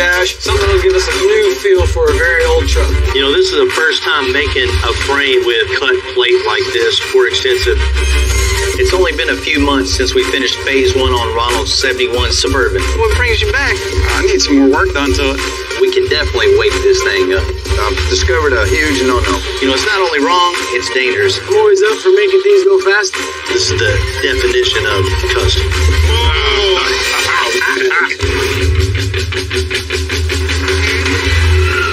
dash, something that'll give us a new feel for a very old truck. You know, this is the first time making a frame with cut plate like this for extensive. It's only been a few months since we finished phase 1 on Ronald's 71 Suburban. What brings you back? I need some more work done to it. We can definitely wake this thing up. I've discovered a huge no-no. You know, it's not only wrong, it's dangerous. I'm always up for making things go fast. This is the definition of custom.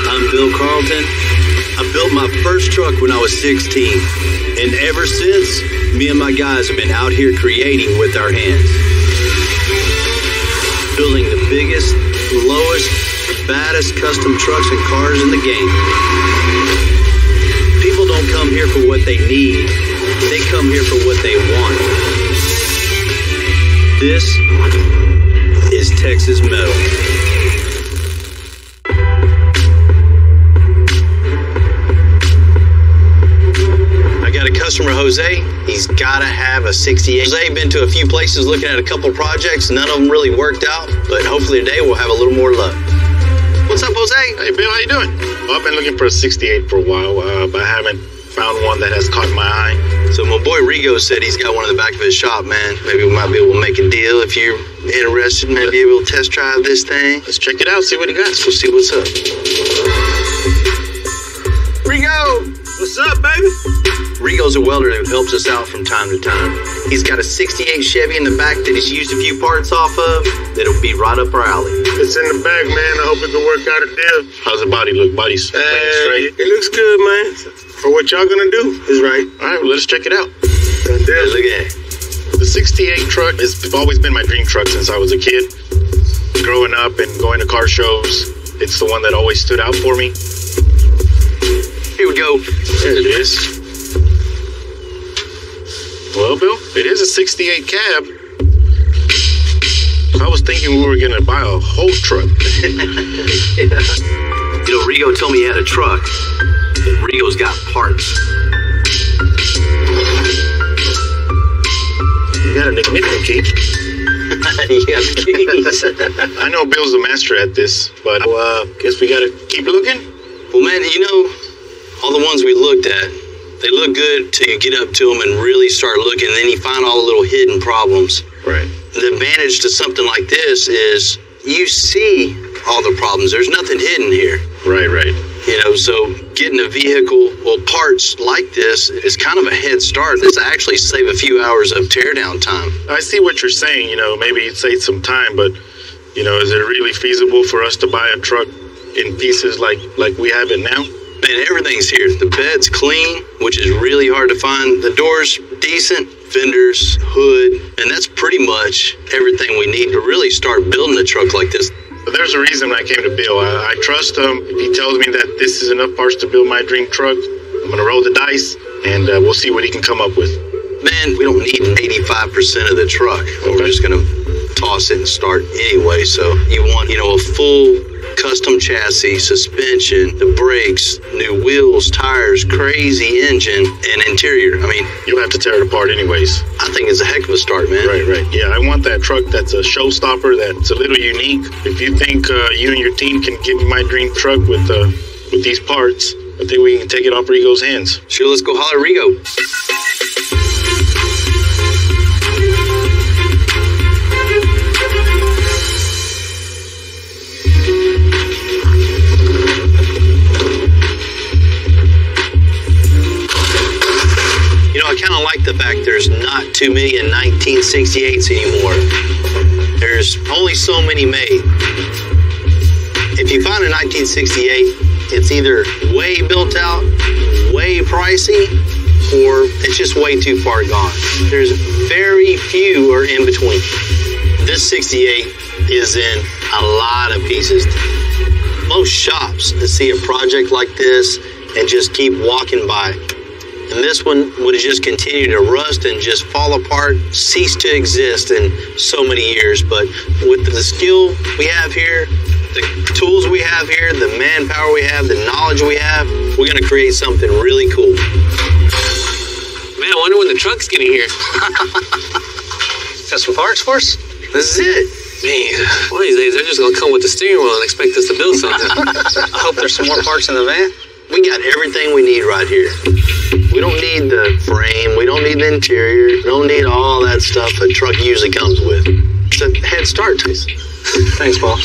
I'm Bill Carlton. I built my first truck when I was 16. And ever since, me and my guys have been out here creating with our hands. Building the biggest, lowest, baddest custom trucks and cars in the game. People don't come here for what they need. They come here for what they want. This is Texas Metal. I got a customer, Jose. He's got to have a 68. Jose been to a few places looking at a couple projects. None of them really worked out, but hopefully today we'll have a little more luck. What's up, Jose? Hey, Bill, how you doing? Well, I've been looking for a 68 for a while, but I haven't found one that has caught my eye. So my boy Rigo said he's got one in the back of his shop, man. Maybe we might be able to make a deal if you're interested. Maybe we'll test drive this thing. Let's check it out, see what he got. We'll see what's up. Rigo! What's up, baby? Rigo's a welder who helps us out from time to time. He's got a 68 Chevy in the back that he's used a few parts off of that'll be right up our alley. It's in the bag, man. I hope it can work out a deal. How's the body look? Body's straight? It looks good, man. For what y'all gonna do is right. All right, well, let's check it out. Look at it. The 68 truck has always been my dream truck since I was a kid. Growing up and going to car shows, it's the one that always stood out for me. Here we go. There it is. Well, Bill, it is a 68 cab. I was thinking we were going to buy a whole truck. Yeah. You know, Rigo told me he had a truck. Rigo's got parts. You got a ignition key. You got the keys. I know Bill's a master at this, but guess we got to keep looking. Well, man, you know, all the ones we looked at, they look good till you get up to them and really start looking, and then you find all the little hidden problems. Right. The advantage to something like this is you see all the problems. There's nothing hidden here. Right. You know, so getting a vehicle, well, parts like this is kind of a head start. This actually save a few hours of teardown time. I see what you're saying, you know, maybe it saves some time, but, you know, is it really feasible for us to buy a truck in pieces like we have it now? Man, everything's here. The bed's clean, which is really hard to find. The door's decent, fenders, hood, and that's pretty much everything we need to really start building a truck like this. But there's a reason I came to Bill. I trust him. If he tells me that this is enough parts to build my dream truck, I'm going to roll the dice, and we'll see what he can come up with. Man, we don't need 85% of the truck. Okay. We're just going to toss it and start anyway. So you want, you know, a full custom chassis, suspension, the brakes, new wheels, tires, crazy engine, and interior. I mean, you'll have to tear it apart anyways. I think it's a heck of a start, man. Right. Yeah, I want that truck that's a showstopper, that's a little unique. If you think you and your team can give me my dream truck with these parts, I think we can take it off Rigo's hands. Sure, let's go holler at Rigo. I kind of like the fact there's not too many in 1968s anymore. There's only so many made. If you find a 1968, it's either way built out, way pricey, or it's just way too far gone. There's very few are in between. This 68 is in a lot of pieces. Most shops that see a project like this and just keep walking by. And this one would have just continued to rust and just fall apart, cease to exist in so many years. But with the skill we have here, the tools we have here, the manpower we have, the knowledge we have, we're going to create something really cool. Man, I wonder when the truck's getting here. Got some parts for us? This is it. Man, one of these days they're just gonna come with the steering wheel and expect us to build something. I hope there's some more parts in the van. We got everything we need right here. We don't need the frame. We don't need the interior. We don't need all that stuff a truck usually comes with. It's a head start, Tyson. Thanks, boss.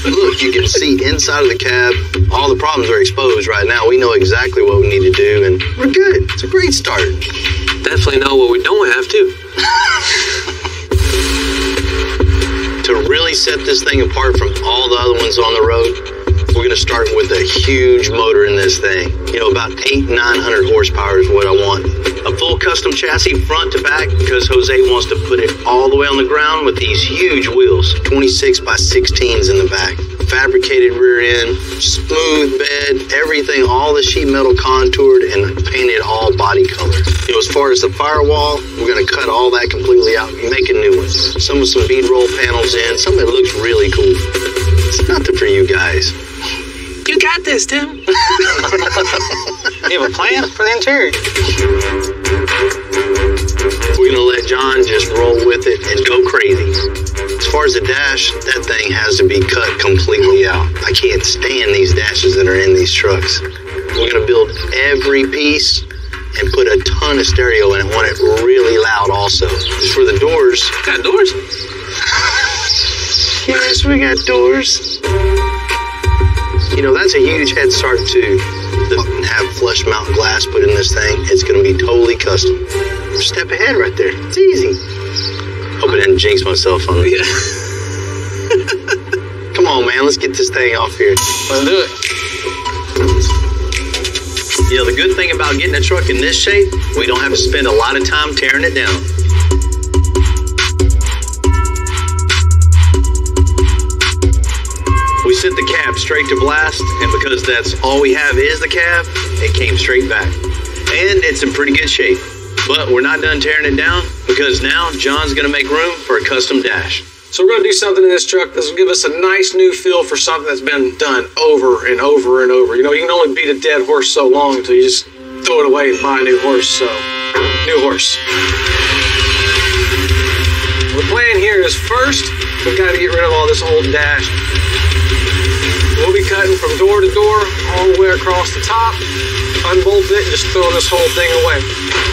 Look, you can see inside of the cab. All the problems are exposed right now. We know exactly what we need to do, and we're good. It's a great start. Definitely know what we don't have to. To really set this thing apart from all the other ones on the road, we're going to start with a huge motor in this thing. You know, about 900 horsepower is what I want. A full custom chassis front to back because Jose wants to put it all the way on the ground with these huge wheels, 26 by 16s in the back. Fabricated rear end, smooth bed, everything, all the sheet metal contoured and painted all body color. You know, as far as the firewall, we're going to cut all that completely out and make a new one. Some with some bead roll panels in, something that looks really cool. It's nothing for you guys. You got this, Tim. You have a plan for the interior? We're going to let John just roll with it and go crazy. As far as the dash, that thing has to be cut completely out. I can't stand these dashes that are in these trucks. We're going to build every piece and put a ton of stereo in it. Want it really loud also. As for the doors... Got doors? Yes, we got doors. You know, that's a huge head start too. To have flush mount glass put in this thing, it's going to be totally custom. Step ahead right there. It's easy. Hope I didn't jinx myself on it. Come on, man. Let's get this thing off here. Let's do it. You know, the good thing about getting a truck in this shape, we don't have to spend a lot of time tearing it down. We sent the cab straight to blast, and because that's all we have is the cab, it came straight back. And it's in pretty good shape. But we're not done tearing it down, because now John's going to make room for a custom dash. So we're going to do something in this truck that's going to give us a nice new feel for something that's been done over and over and over. You know, you can only beat a dead horse so long until you just throw it away and buy a new horse. So, new horse. The plan here is first, we've got to get rid of all this old dash. We'll be cutting from door to door, all the way across the top, unbolt it, and just throw this whole thing away.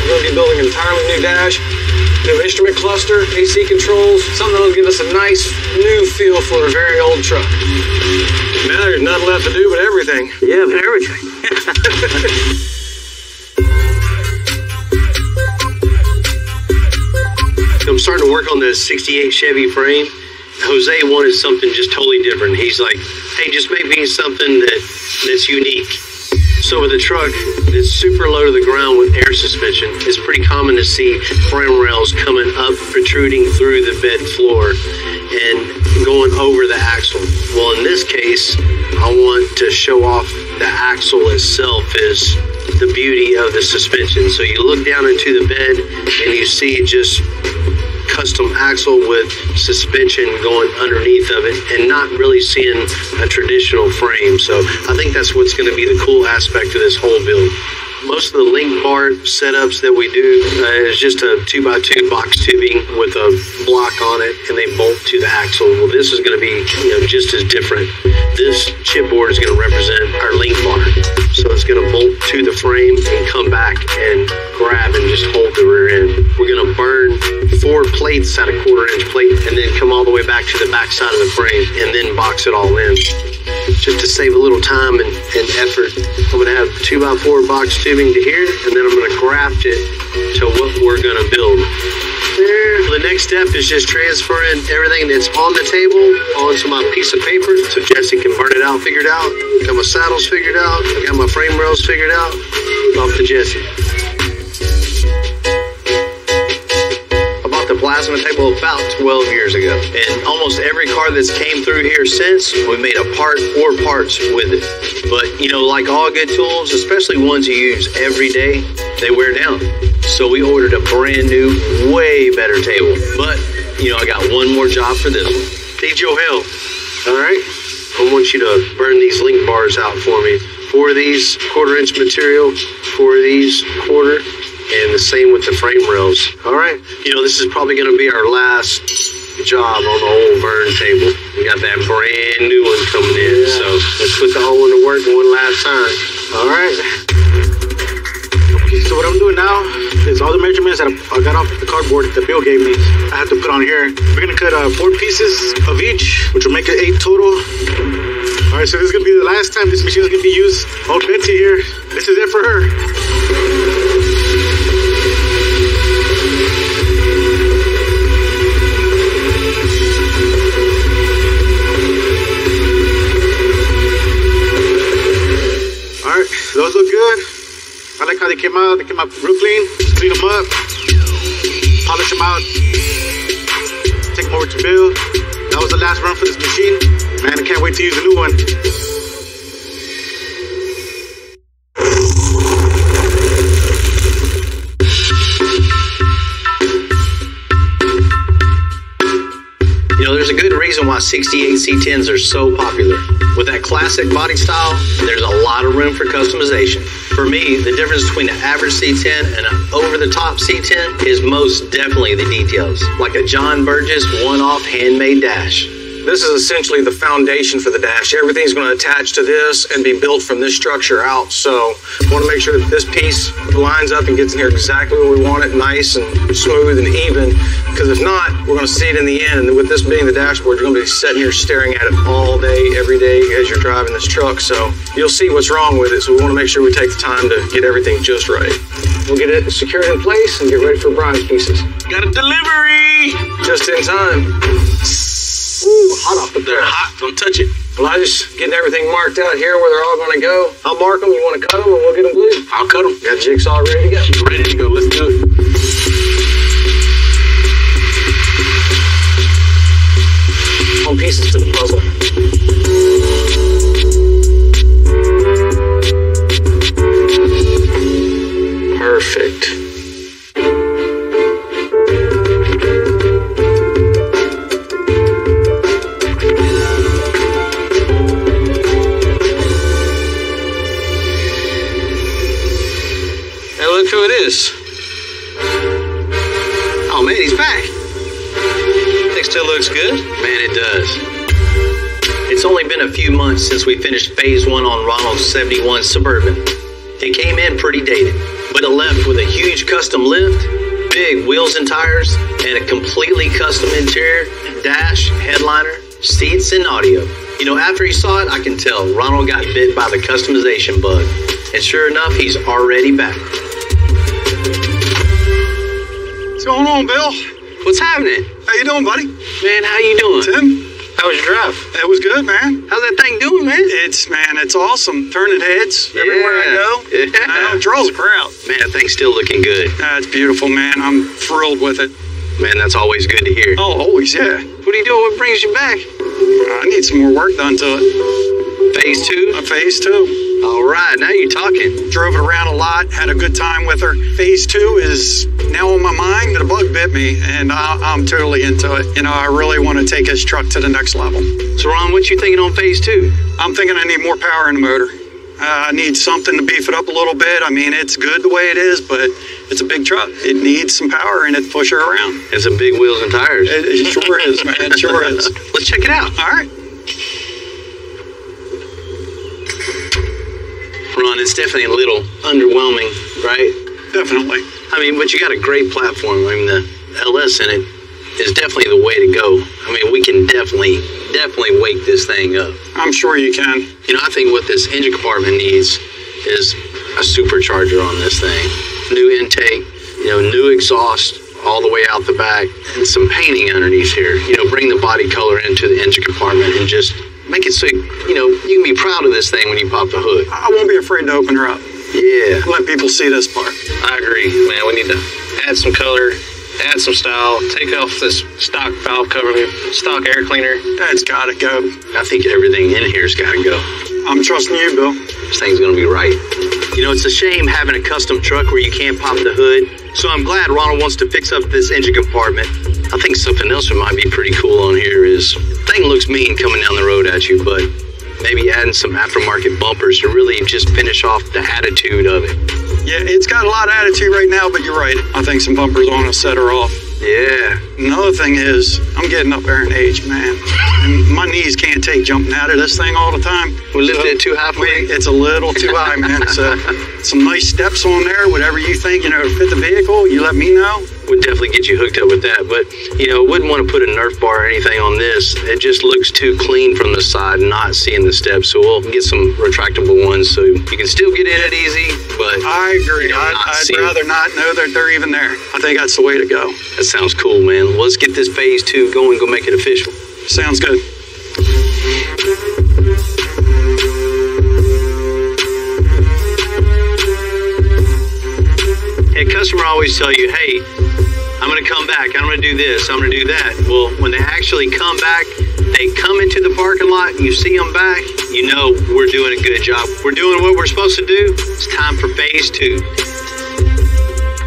We're going to be building an entirely new dash, new instrument cluster, AC controls, something that'll give us a nice new feel for a very old truck. Now there's nothing left to do but everything. Yeah, but everything. I'm starting to work on the 68 Chevy frame. Jose wanted something just totally different. He's like, hey, just make me something that's unique. So with a truck that's super low to the ground with air suspension, it's pretty common to see frame rails coming up, protruding through the bed floor and going over the axle. Well, in this case, I want to show off the axle itself as the beauty of the suspension. So you look down into the bed and you see just custom axle with suspension going underneath of it and not really seeing a traditional frame. So I think that's what's going to be the cool aspect of this whole build. Most of the link bar setups that we do is just a 2x2 box tubing with a block on it and they bolt to the axle. Well, this is going to be, just as different. This chipboard is going to represent our link bar. So it's going to bolt to the frame and come back and grab and just hold the rear end. We're going to burn 4 plates at a 1/4-inch plate and then come all the way back to the back side of the frame and then box it all in. Just to save a little time and effort, I'm going to have 2x4 box tubing to here, and then I'm going to graft it to what we're going to build. There. The next step is just transferring everything that's on the table onto my piece of paper so Jesse can burn it out, figured out. Got my saddles figured out. I got my frame rails figured out. Off to Jesse. The plasma table about 12 years ago, and almost every car that's came through here since, we made a part or parts with it. But like all good tools, especially ones you use every day, they wear down. So we ordered a brand new, way better table. But I got one more job for this one. Need your help. All right, I want you to burn these link bars out for me. 4 of these 1/4-inch material, 4 of these 1/4. And the same with the frame rails. All right. This is probably going to be our last job on the old burn table. We got that brand new one coming in, so let's put the whole one to work one last time. All right. Okay, so what I'm doing now is all the measurements that I got off the cardboard that Bill gave me, I have to put on here. We're gonna cut 4 pieces of each, which will make it 8 total. All right, so this is gonna be the last time this machine is gonna be used. Old Betsy here, this is it for her. Alright, those look good. I like how they came out. They came out real clean. Just clean them up. Polish them out. Take them over to Bill. That was the last run for this machine. Man, I can't wait to use a new one. You know, there's a good reason why 68 C10s are so popular. With that classic body style, there's a lot of room for customization. For me, the difference between an average C10 and an over-the-top C10 is most definitely the details, like a John Burgess one-off handmade dash. This is essentially the foundation for the dash. Everything's going to attach to this and be built from this structure out. So I want to make sure that this piece lines up and gets in here exactly where we want it, nice and smooth and even. Because if not, we're going to see it in the end. And with this being the dashboard, you're going to be sitting here staring at it all day, every day as you're driving this truck. So you'll see what's wrong with it. So we want to make sure we take the time to get everything just right. We'll get it secured in place and get ready for bronze pieces. Got a delivery! Just in time. Ooh, hot off the They're press. hot. Don't touch it. Well, I just getting everything marked out here where they're all going to go. I'll mark them. You want to cut them and we'll get them glued? I'll cut them. Got jigsaw ready to go. Ready to go. Let's do it. On pieces to the puzzle. Perfect. Hey, look who it is. Oh man, he's back. Thing still looks good. Man, it does. It's only been a few months since we finished phase 1 on Ronald's 71 Suburban. It came in pretty dated, but it left with a huge custom lift, big wheels and tires, and a completely custom interior, dash, headliner, seats, and audio. You know, after he saw it, I can tell Ronald got bit by the customization bug. And sure enough, he's already back. What's going on, Bill? What's happening? How you doing, buddy? Man, how you doing? Tim? How was your drive? It was good, man. How's that thing doing, man? It's awesome. Turning heads everywhere I go. Yeah. I know, it draws a crowd. Man, that thing's still looking good. It's beautiful, man. I'm thrilled with it. Man, that's always good to hear. Oh, always, yeah. What are you doing? What brings you back? I need some more work done to it. Phase 2? Phase 2. All right, now you're talking. Drove it around a lot, had a good time with her. Phase 2 is now on my mind. The bug bit me, and I'm totally into it. You know, I really want to take this truck to the next level. So, Ron, what you thinking on phase 2? I'm thinking I need more power in the motor. I need something to beef it up a little bit. I mean, it's good the way it is, but it's a big truck. It needs some power in it to push her around. And some big wheels and tires. It sure is, man. It sure is. Let's check it out. All right. Ron, it's definitely a little underwhelming, right? Definitely. I mean, but you got a great platform. I mean, the LS in it is definitely the way to go. I mean, we can definitely wake this thing up. I'm sure you can. You know, I think what this engine compartment needs is a supercharger on this thing. New intake, you know, new exhaust all the way out the back, and some painting underneath here. You know, bring the body color into the engine compartment and just make it so, you know, you can be proud of this thing when you pop the hood. I won't be afraid to open her up. Yeah. Let people see this part. I agree, man. We need to add some color, add some style, take off this stock valve cover, stock air cleaner. That's got to go. I think everything in here's got to go. I'm trusting you, Bill. This thing's going to be right. You know, it's a shame having a custom truck where you can't pop the hood. So I'm glad Ronald wants to fix up this engine compartment. I think something else that might be pretty cool on here is, the thing looks mean coming down the road at you, but maybe adding some aftermarket bumpers to really just finish off the attitude of it. Yeah, it's got a lot of attitude right now, but you're right. I think some bumpers on it set her off. Yeah. Another thing is, I'm getting up there in age, man. And my knees can't take jumping out of this thing all the time. We lifted it too high for you? It's a little too high, man. It's some nice steps on there. Whatever you think, to fit the vehicle, you let me know. Would definitely get you hooked up with that, but wouldn't want to put a Nerf bar or anything on this. It just looks too clean from the side, not seeing the steps. So we'll get some retractable ones so you can still get in it easy. But I agree. I'd rather not know that they're even there. I think that's the way to go. That sounds cool, man. Let's get this phase 2 going. Go make it official. Sounds good. A customer always tell you, hey, I'm going to come back, I'm going to do this, I'm going to do that. Well, when they actually come back, they come into the parking lot, you see them back, you know we're doing a good job. We're doing what we're supposed to do. It's time for phase 2.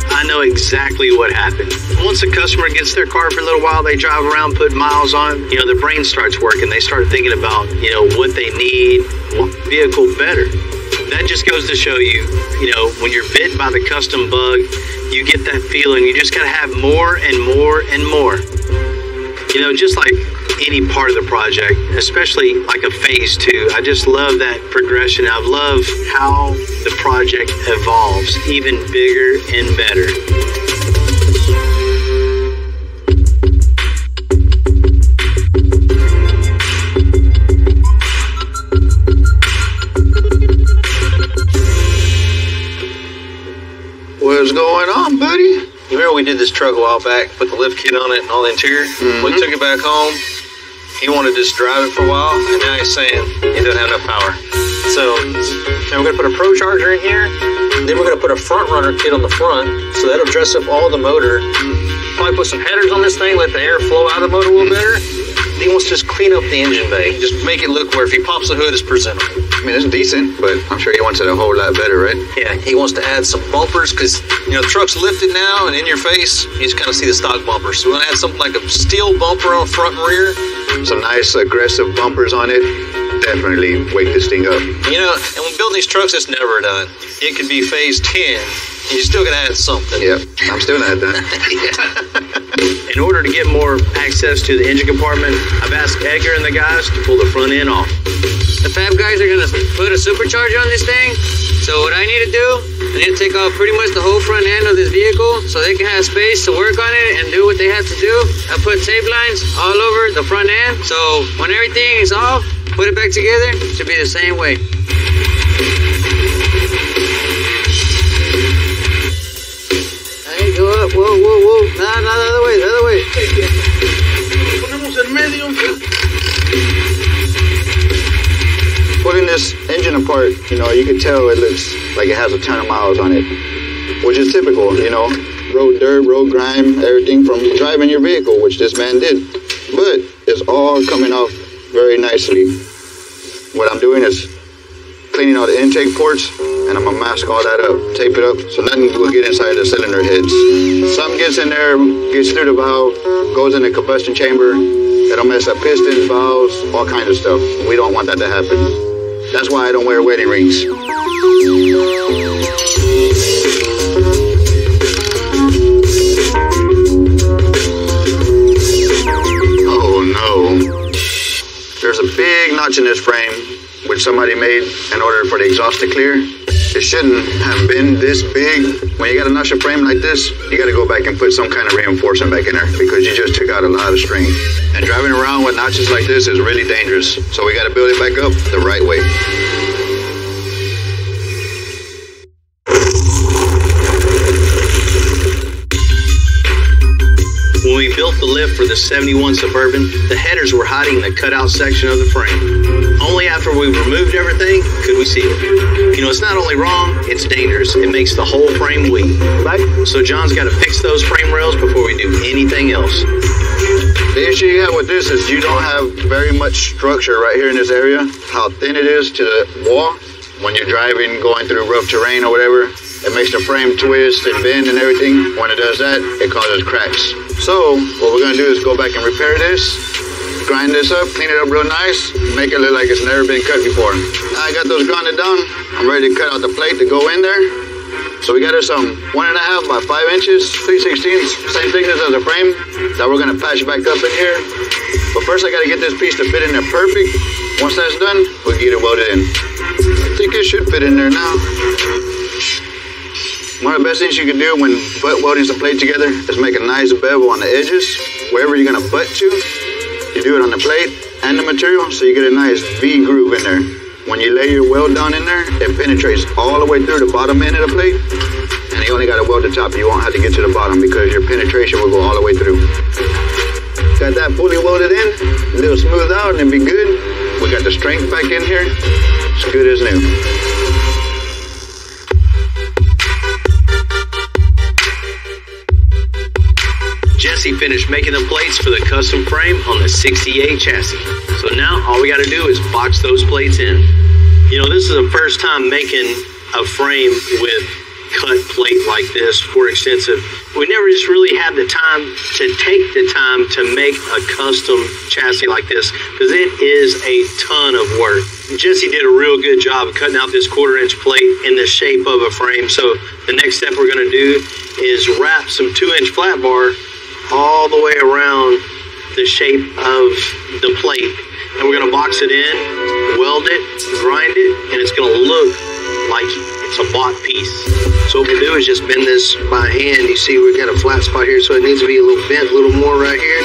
I know exactly what happened. Once a customer gets their car for a little while, they drive around, put miles on it, their brain starts working. They start thinking about, what they need, what vehicle better. That just goes to show you, when you're bit by the custom bug, you get that feeling. You just got to have more and more and more. Just like any part of the project, especially like a phase 2. I just love that progression. I love how the project evolves, even bigger and better. What's going on, buddy? You remember we did this truck a while back, put the lift kit on it and all the interior? We took it back home. He wanted to just drive it for a while, and now he's saying he doesn't have enough power. So now we're going to put a Pro Charger in here. Then we're going to put a front runner kit on the front, so that'll dress up all the motor. Probably put some headers on this thing, let the air flow out of the motor a little better. He wants to just clean up the engine bay, just make it look where if he pops the hood, it's presentable. I mean, it's decent, but I'm sure he wants it a whole lot better, right? Yeah, he wants to add some bumpers because, the truck's lifted now and in your face, you just kind of see the stock bumpers. So we're going to add something like a steel bumper on front and rear. Some nice aggressive bumpers on it. Definitely wake this thing up. And when building these trucks, it's never done. It could be phase 10. You're still going to add something. Yep, I'm still not done. In order to get more access to the engine compartment, I've asked Edgar and the guys to pull the front end off. The Fab guys are gonna put a supercharger on this thing. So what I need to do, I need to take off pretty much the whole front end of this vehicle so they can have space to work on it and do what they have to do. I put tape lines all over the front end. So when everything is off, put it back together, it should be the same way. Ahí, go up, whoa, whoa, whoa. No, the other way, the other way. Ponemos en medio. Putting this engine apart, you can tell it looks like it has a ton of miles on it, which is typical, road dirt, road grime, everything from driving your vehicle, which this man did. But it's all coming off very nicely. What I'm doing is cleaning all the intake ports, and I'm gonna mask all that up, tape it up, so nothing will get inside the cylinder heads. Something gets in there, gets through the valve, goes in the combustion chamber, it'll mess up pistons, valves, all kinds of stuff. We don't want that to happen. That's why I don't wear wedding rings. Oh no. There's a big notch in this frame, which somebody made in order for the exhaust to clear. It shouldn't have been this big. When you got a notch frame like this, you got to go back and put some kind of reinforcement back in there because you just took out a lot of string. And driving around with notches like this is really dangerous. So we got to build it back up the right way. When we built the lift for the 71 Suburban, the headers were hiding in the cutout section of the frame. Only after we removed everything could we see it. It's not only wrong, it's dangerous. It makes the whole frame weak. So John's got to fix those frame rails before we do anything else. The issue you have with this is you don't have very much structure right here in this area. How thin it is to the wall when you're driving, going through rough terrain or whatever. It makes the frame twist and bend and everything. When it does that, it causes cracks. So what we're gonna do is go back and repair this, grind this up, clean it up real nice, make it look like it's never been cut before. I got those grinded down. I'm ready to cut out the plate to go in there. So we got us 1.5 by 5 inches, 3/16, same thickness as the frame that we're gonna patch back up in here. But first I gotta get this piece to fit in there perfect. Once that's done, we'll get it welded in. I think it should fit in there now. One of the best things you can do when butt welding the plate together is make a nice bevel on the edges. Wherever you're gonna butt to, you do it on the plate and the material so you get a nice V groove in there. When you lay your weld down in there, it penetrates all the way through the bottom end of the plate, and you only gotta weld the top. You won't have to get to the bottom because your penetration will go all the way through. Got that fully welded in, a little smooth out, and it'll be good. We got the strength back in here. It's good as new. Jesse finished making the plates for the custom frame on the 68 chassis. So now all we got to do is box those plates in. You know, this is the first time making a frame with cut plate like this for extensive. We never just really had the time to take the time to make a custom chassis like this because it is a ton of work. Jesse did a real good job of cutting out this 1/4-inch plate in the shape of a frame. So the next step we're going to do is wrap some 2-inch flat bar all the way around the shape of the plate, and we're going to box it in, weld it, grind it, and it's going to look like it's a bought piece. So what we'll do is just bend this by hand. You see we've got a flat spot here, so it needs to be a little bent, a little more right here.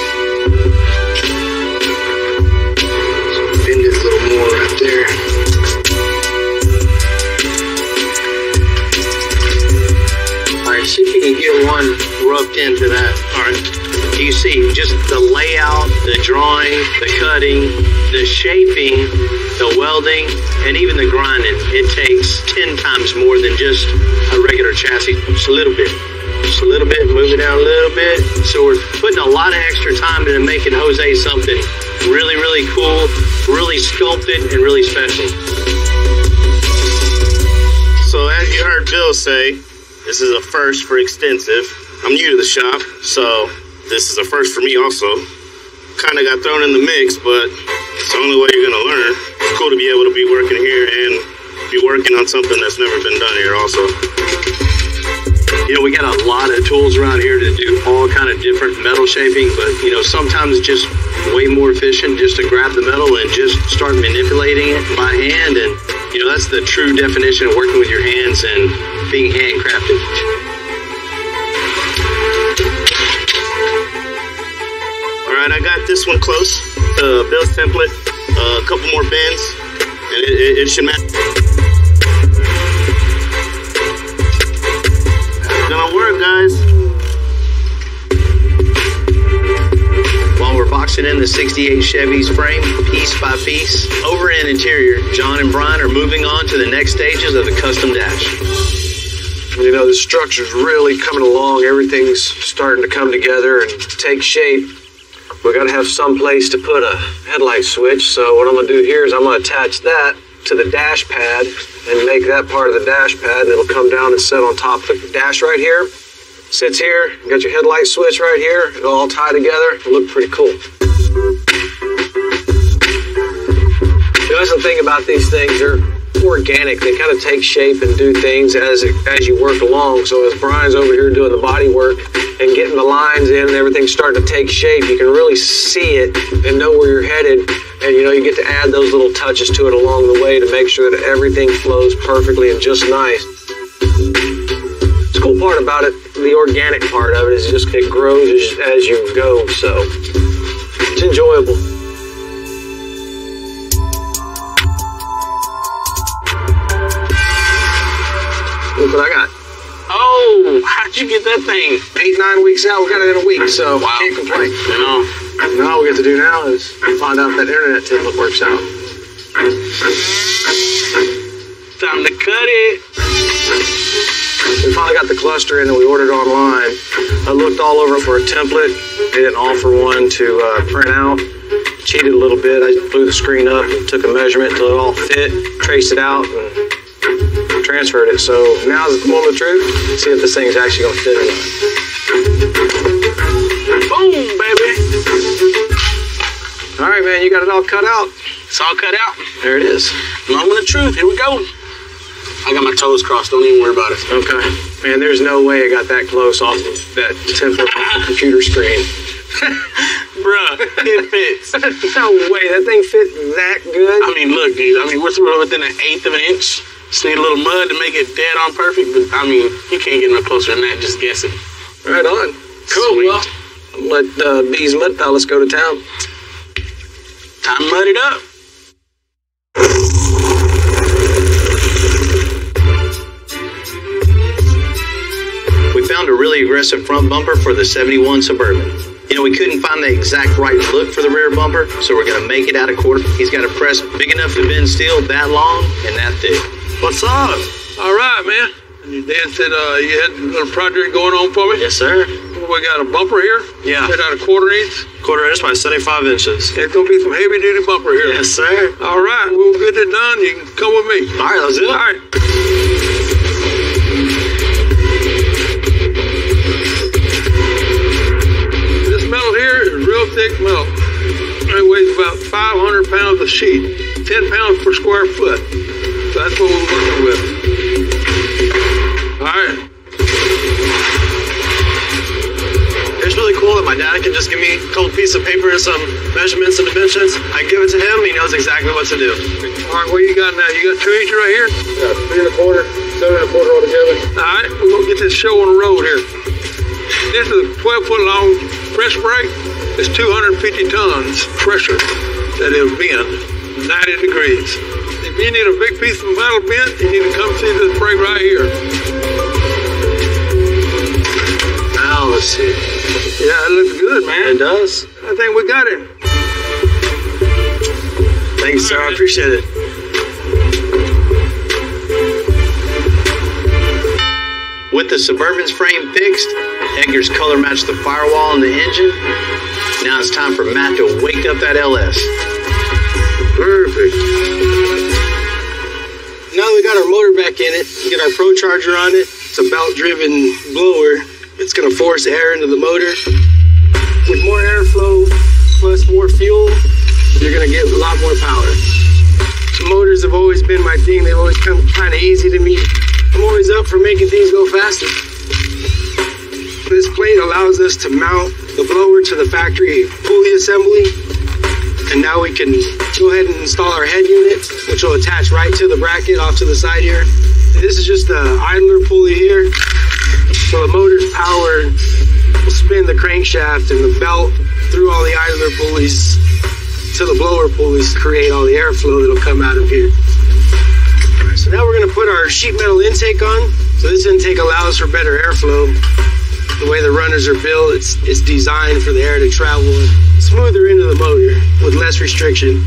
So bend it a little more right there. Alright, see if you can get one rubbed into that. Alright. You see just the layout, the drawing, the cutting, the shaping, the welding, and even the grinding. It takes 10 times more than just a regular chassis. Just a little bit. Just a little bit, move it down a little bit. So we're putting a lot of extra time into making Jose something really, really cool, really sculpted, and really special. So as you heard Bill say, this is a first for extensive. I'm new to the shop, so this is a first for me also. Kind of got thrown in the mix, but it's the only way you're going to learn. It's cool to be able to be working here and be working on something that's never been done here also. You know, we got a lot of tools around here to do all kind of different metal shaping, but, you know, sometimes it's just way more efficient just to grab the metal and just start manipulating it by hand. And, you know, that's the true definition of working with your hands and being handcrafted. Alright, I got this one close. Bill's template. A couple more bends, and it should match. It's gonna work, guys. While we're boxing in the 68 Chevy's frame piece by piece, over in interior, John and Brian are moving on to the next stages of the custom dash. You know, the structure's really coming along. Everything's starting to come together and take shape. We got to have some place to put a headlight switch. So what I'm going to do here is I'm going to attach that to the dash pad and make that part of the dash pad, and it'll come down and sit on top of the dash right here. Sits here, you got your headlight switch right here. It'll all tie together. It'll look pretty cool. That's the thing about these things. They're organic. They kind of take shape and do things as you work along. So as Brian's over here doing the body work and getting the lines in and everything's starting to take shape, you can really see it and know where you're headed. And you know, you get to add those little touches to it along the way to make sure that everything flows perfectly and just nice. The cool part about it, the organic part of it, is it grows as you go. So it's enjoyable. Look what I got. Oh, how'd you get that thing? 8-9 weeks out, we got it in a week, so wow. Can't complain. You know, now all we have to do now is find out if that internet template works out. Time to cut it. We finally got the cluster in that we ordered online. I looked all over for a template. They didn't offer one to print out. Cheated a little bit. I blew the screen up and took a measurement until it all fit, traced it out, and transferred it. So now is the moment of truth. Let's see if this thing is actually going to fit or not. Boom, baby. All right, man, you got it all cut out. It's all cut out. There it is. Moment of truth. Here we go. I got my toes crossed. Don't even worry about it. Okay. Man, there's no way I got that close off of that 10-foot computer screen. Bruh, it fits. No way. That thing fit that good. I mean, look, dude. I mean, we're through within an eighth of an inch. Just need a little mud to make it dead on perfect. But, I mean, you can't get no closer than that. Just guess it. Right on. Cool. Sweet. Well, I'll let B's Mud Palace go to town. Time to mud it up. We found a really aggressive front bumper for the 71 Suburban. You know, we couldn't find the exact right look for the rear bumper, so we're going to make it out of quarter. He's got a press big enough to bend steel that long and that thick. What's up? All right, man. Your dad said you had a project going on for me? Yes, sir. We got a bumper here? Yeah. Made out of 1/4 inch? 1/4 inch by 75 inches. It's going to be some heavy-duty bumper here. Yes, sir. All right, we'll get it done. You can come with me. All right, let's do it. All right. This metal here is real thick metal. It weighs about 500 pounds a sheet, 10 pounds per square foot. So that's what we're working with. All right. It's really cool that my dad can just give me a couple pieces of paper and some measurements and dimensions. I give it to him, he knows exactly what to do. All right, what you got now? You got 2 inches right here? Yeah, 3 1/4, 7 1/4 altogether. All right, we're going to get this show on the road here. This is a 12-foot long press brake. It's 250 tons pressure that it'll bend 90 degrees. If you need a big piece of metal bent, you need to come see this brake right here. Now, let's see. Yeah, it looks good, man. It does. I think we got it. Thanks, sir. I appreciate it. With the Suburban's frame fixed, Edgar's color matched the firewall and the engine. Now it's time for Matt to wake up that LS. Perfect. Now that we got our motor back in it, get our Pro Charger on it. It's a belt-driven blower. It's going to force air into the motor. With more airflow plus more fuel, you're going to get a lot more power. So motors have always been my thing. They've always come kind of easy to me. I'm always up for making things go faster. This plate allows us to mount the blower to the factory pulley assembly. And now we can go ahead and install our head unit, which will attach right to the bracket off to the side here. This is just the idler pulley here. So the motor's power will spin the crankshaft and the belt through all the idler pulleys to the blower pulleys to create all the airflow that'll come out of here. All right, so now we're going to put our sheet metal intake on. So this intake allows for better airflow. The way the runners are built, it's designed for the air to travel smoother into the motor with less restriction.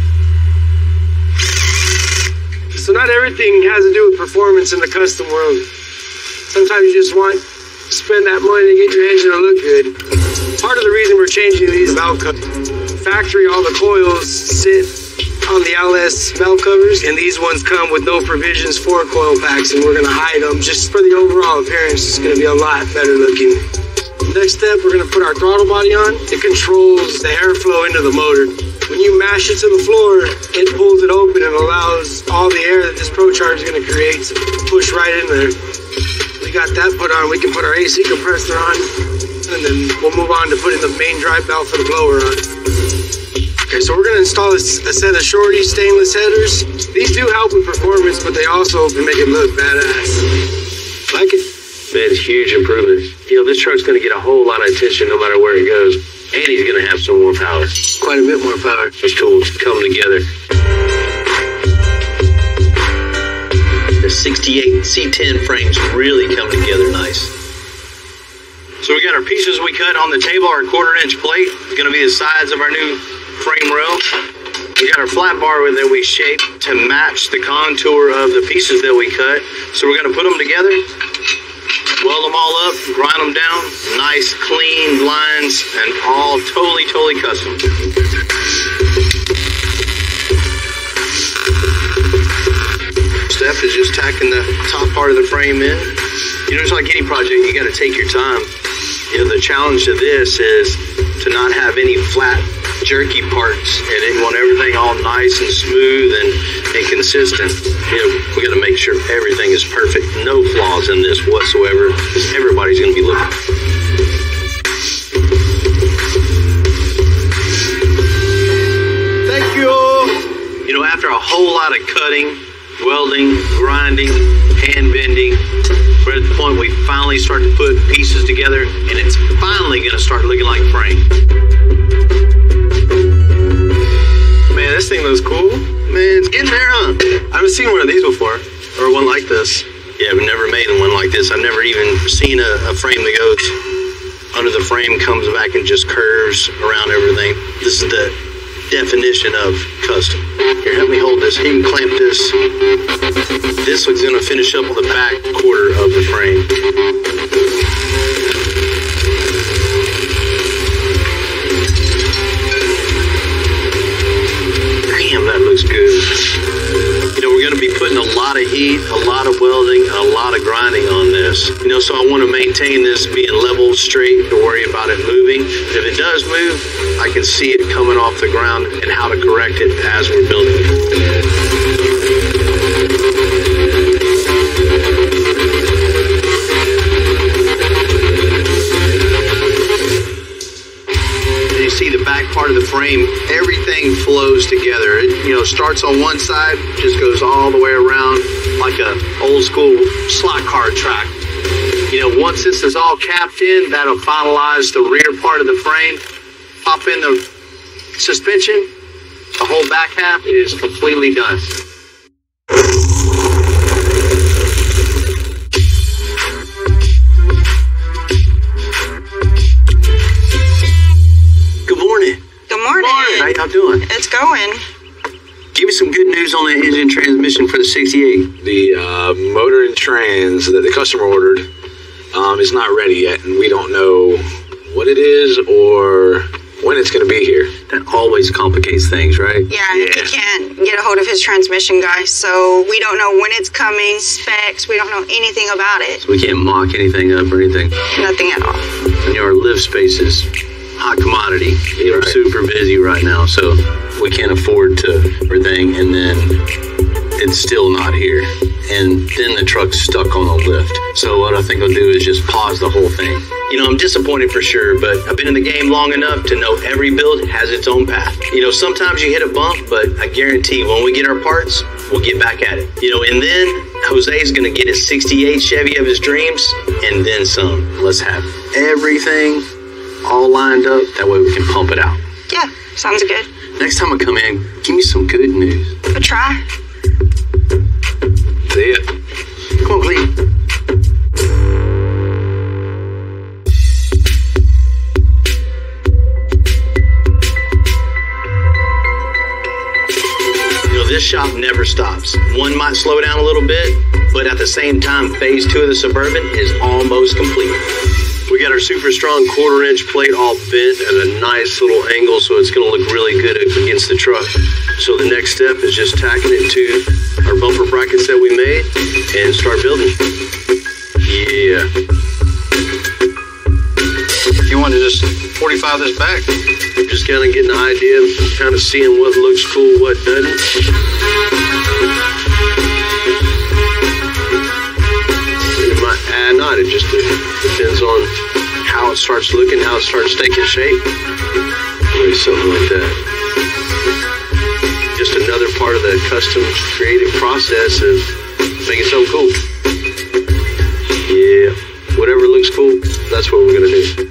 So not everything has to do with performance in the custom world. Sometimes you just want to spend that money to get your engine to look good. Part of the reason we're changing these valve covers. Factory, all the coils sit on the LS valve covers, and these ones come with no provisions for coil packs, and we're going to hide them just for the overall appearance. It's going to be a lot better looking. Next step, we're going to put our throttle body on. It controls the airflow into the motor. When you mash it to the floor, it pulls it open and allows all the air that this Pro Charger is going to create to push right in there. We got that put on. We can put our AC compressor on, and then we'll move on to putting the main drive valve for the blower on. Okay, so we're going to install a set of shorty stainless headers. These do help with performance, but they also can make it look badass. Like it? Man, it's huge improvement. You know, this truck's going to get a whole lot of attention no matter where it goes. And he's going to have some more power. Quite a bit more power. Those tools come together. The 68 C10 frames really come together nice. So we got our pieces we cut on the table, our 1/4 inch plate. It's going to be the sides of our new frame rail. We got our flat bar that we shaped to match the contour of the pieces that we cut. So we're going to put them together, weld them all up, grind them down, nice clean lines, and all totally custom. Step is just tacking the top part of the frame in. You know, just like any project, you got to take your time. You know, the challenge to this is to not have any flat, jerky parts, and you want everything all nice and smooth and and consistent. We got to make sure everything is perfect, no flaws in this whatsoever, because everybody's going to be looking. Thank you. After a whole lot of cutting, welding, grinding, hand bending, we're at the point we finally start to put pieces together, and it's finally going to start looking like a frame. Man, this thing looks cool. Man, it's getting there, huh? I haven't seen one of these before, or one like this. Yeah, we've never made one like this. I've never even seen a frame that goes under the frame, comes back and just curves around everything. This is the definition of custom. Here, help me hold this. He can clamp this. This one's going to finish up on the back quarter of the frame. Damn, that looks good. We're going to be putting a lot of heat, a lot of welding, and a lot of grinding on this. So I want to maintain this being level, straight, to worry about it moving. But if it does move, I can see it coming off the ground and how to correct it as we're building it. You see the back part of the frame, everything flows together. It, starts on one side, just goes all the way around like a old school slot car track. Once this is all capped in, that'll finalize the rear part of the frame. Pop in the suspension, the whole back half is completely done. Good morning. Good morning. How y'all doing? It's going. Give me some good news on the engine transmission for the 68. The motor and trans that the customer ordered is not ready yet, and we don't know what it is or when it's going to be here. That always complicates things, right? Yeah, he can't get a hold of his transmission guy, so we don't know when it's coming, specs, we don't know anything about it. So we can't mock anything up or anything? Nothing at all. And our lift space is hot commodity. We're super busy right now, so we can't afford to everything, and then it's still not here. And then the truck's stuck on the lift. So what I think I'll do is just pause the whole thing. I'm disappointed for sure, but I've been in the game long enough to know every build has its own path. Sometimes you hit a bump, but I guarantee when we get our parts, we'll get back at it. And then Jose's gonna get his 68 Chevy of his dreams, and then some. Let's have everything all lined up. That way we can pump it out. Yeah, sounds good. Next time I come in, give me some good news. A try. See ya. Come on, Cleve. This shop never stops. One might slow down a little bit, but at the same time, phase 2 of the Suburban is almost complete. We got our super strong 1/4-inch plate all bent at a nice little angle, so it's going to look really good against the truck. So the next step is just tacking it to our bumper brackets that we made and start building. Yeah. You want to just 45 this back? Just kind of getting an idea, kind of seeing what looks cool, what doesn't. It might add not. It just depends on how it starts looking, how it starts taking shape. Maybe something like that. Just another part of the custom creative process of making something cool. Yeah, whatever looks cool, that's what we're gonna do.